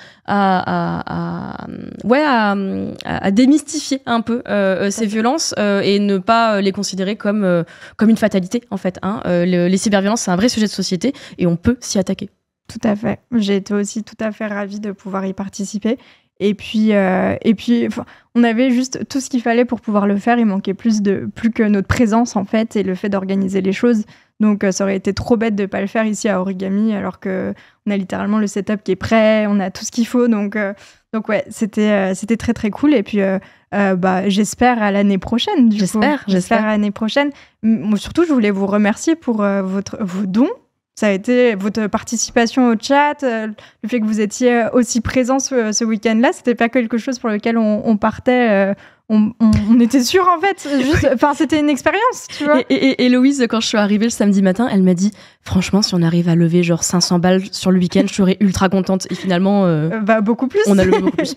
démystifier un peu ces violences, et ne pas les considérer comme une fatalité, en fait. Les cyberviolences, c'est un vrai sujet de société et on peut s'y attaquer. Tout à fait. J'ai été aussi tout à fait ravie de pouvoir y participer. Et puis on avait juste tout ce qu'il fallait pour pouvoir le faire. Il manquait plus que notre présence, en fait, et le fait d'organiser les choses. Donc, ça aurait été trop bête de pas le faire ici à Origami, alors qu'on a littéralement le setup qui est prêt, on a tout ce qu'il faut. Donc ouais, c'était très, très cool. Et puis, j'espère à l'année prochaine. J'espère à l'année prochaine. Surtout, je voulais vous remercier pour vos dons. Ça a été votre participation au chat, le fait que vous étiez aussi présents ce week-end-là. C'était pas quelque chose pour lequel on partait. On était sûrs, en fait. C'était une expérience, tu vois. Et Héloïse, quand je suis arrivée le samedi matin, elle m'a dit « Franchement, si on arrive à lever genre 500 balles sur le week-end, je serais ultra contente. » Et finalement, beaucoup plus. On a levé beaucoup plus.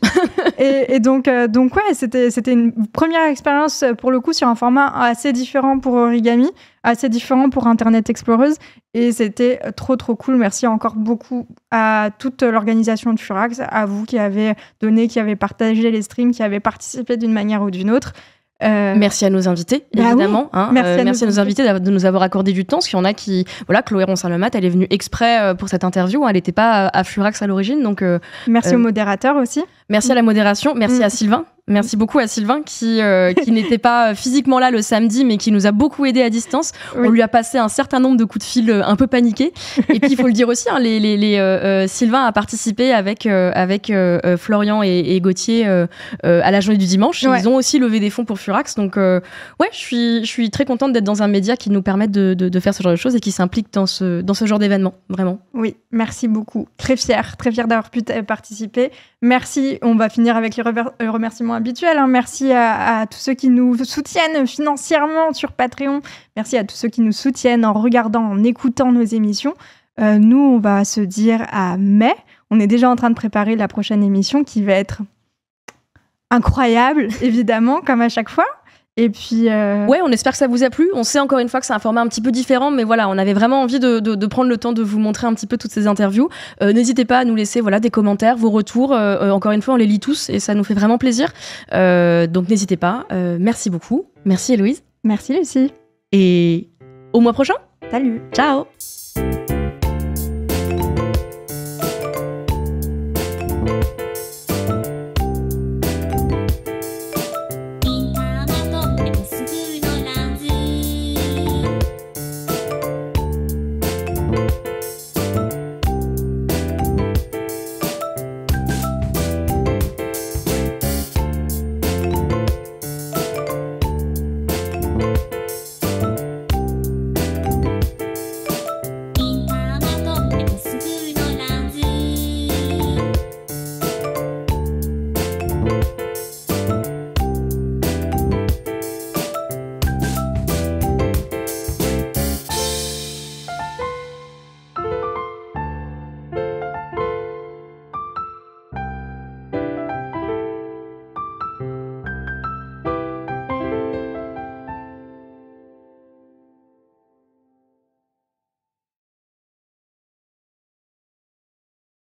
et donc ouais, c'était une première expérience, pour le coup, sur un format assez différent pour Origami, assez différent pour Internet Exploreuse. Et c'était trop, trop cool. Merci encore beaucoup à toute l'organisation de Furax, à vous qui avez donné, qui avez partagé les streams, qui avez participé d'une manière ou d'une autre. Merci à nos invités, évidemment. Oui. Merci à nos invités de nous avoir accordé du temps. Parce qu'il y en a qui... Voilà, Chloé Ronsin-Lemat, elle est venue exprès pour cette interview. Elle n'était pas à Furax à l'origine. Donc, merci au modérateur aussi. Merci à la modération. Merci à Sylvain. Merci beaucoup à Sylvain qui n'était pas physiquement là le samedi, mais qui nous a beaucoup aidé à distance. Oui. On lui a passé un certain nombre de coups de fil un peu paniqués. Et puis, il faut le dire aussi, Sylvain a participé avec Florian et Gauthier à la journée du dimanche. Ouais. Ils ont aussi levé des fonds pour Furax. Donc, ouais, je suis très contente d'être dans un média qui nous permette de faire ce genre de choses et qui s'implique dans ce genre d'événement, vraiment. Oui, merci beaucoup. Très fière d'avoir pu participer. Merci. On va finir avec les remerciements habituels. Hein. Merci à tous ceux qui nous soutiennent financièrement sur Patreon. Merci à tous ceux qui nous soutiennent en regardant, en écoutant nos émissions. Nous, on va se dire à mai. On est déjà en train de préparer la prochaine émission qui va être incroyable, évidemment, comme à chaque fois. Et puis ouais, on espère que ça vous a plu. On sait encore une fois que c'est un format un petit peu différent, mais voilà, on avait vraiment envie de prendre le temps de vous montrer un petit peu toutes ces interviews. N'hésitez pas à nous laisser des commentaires, vos retours. Encore une fois, on les lit tous et ça nous fait vraiment plaisir. Donc n'hésitez pas. Merci beaucoup. Merci Héloïse. Merci Lucie. Et au mois prochain. Salut. Ciao.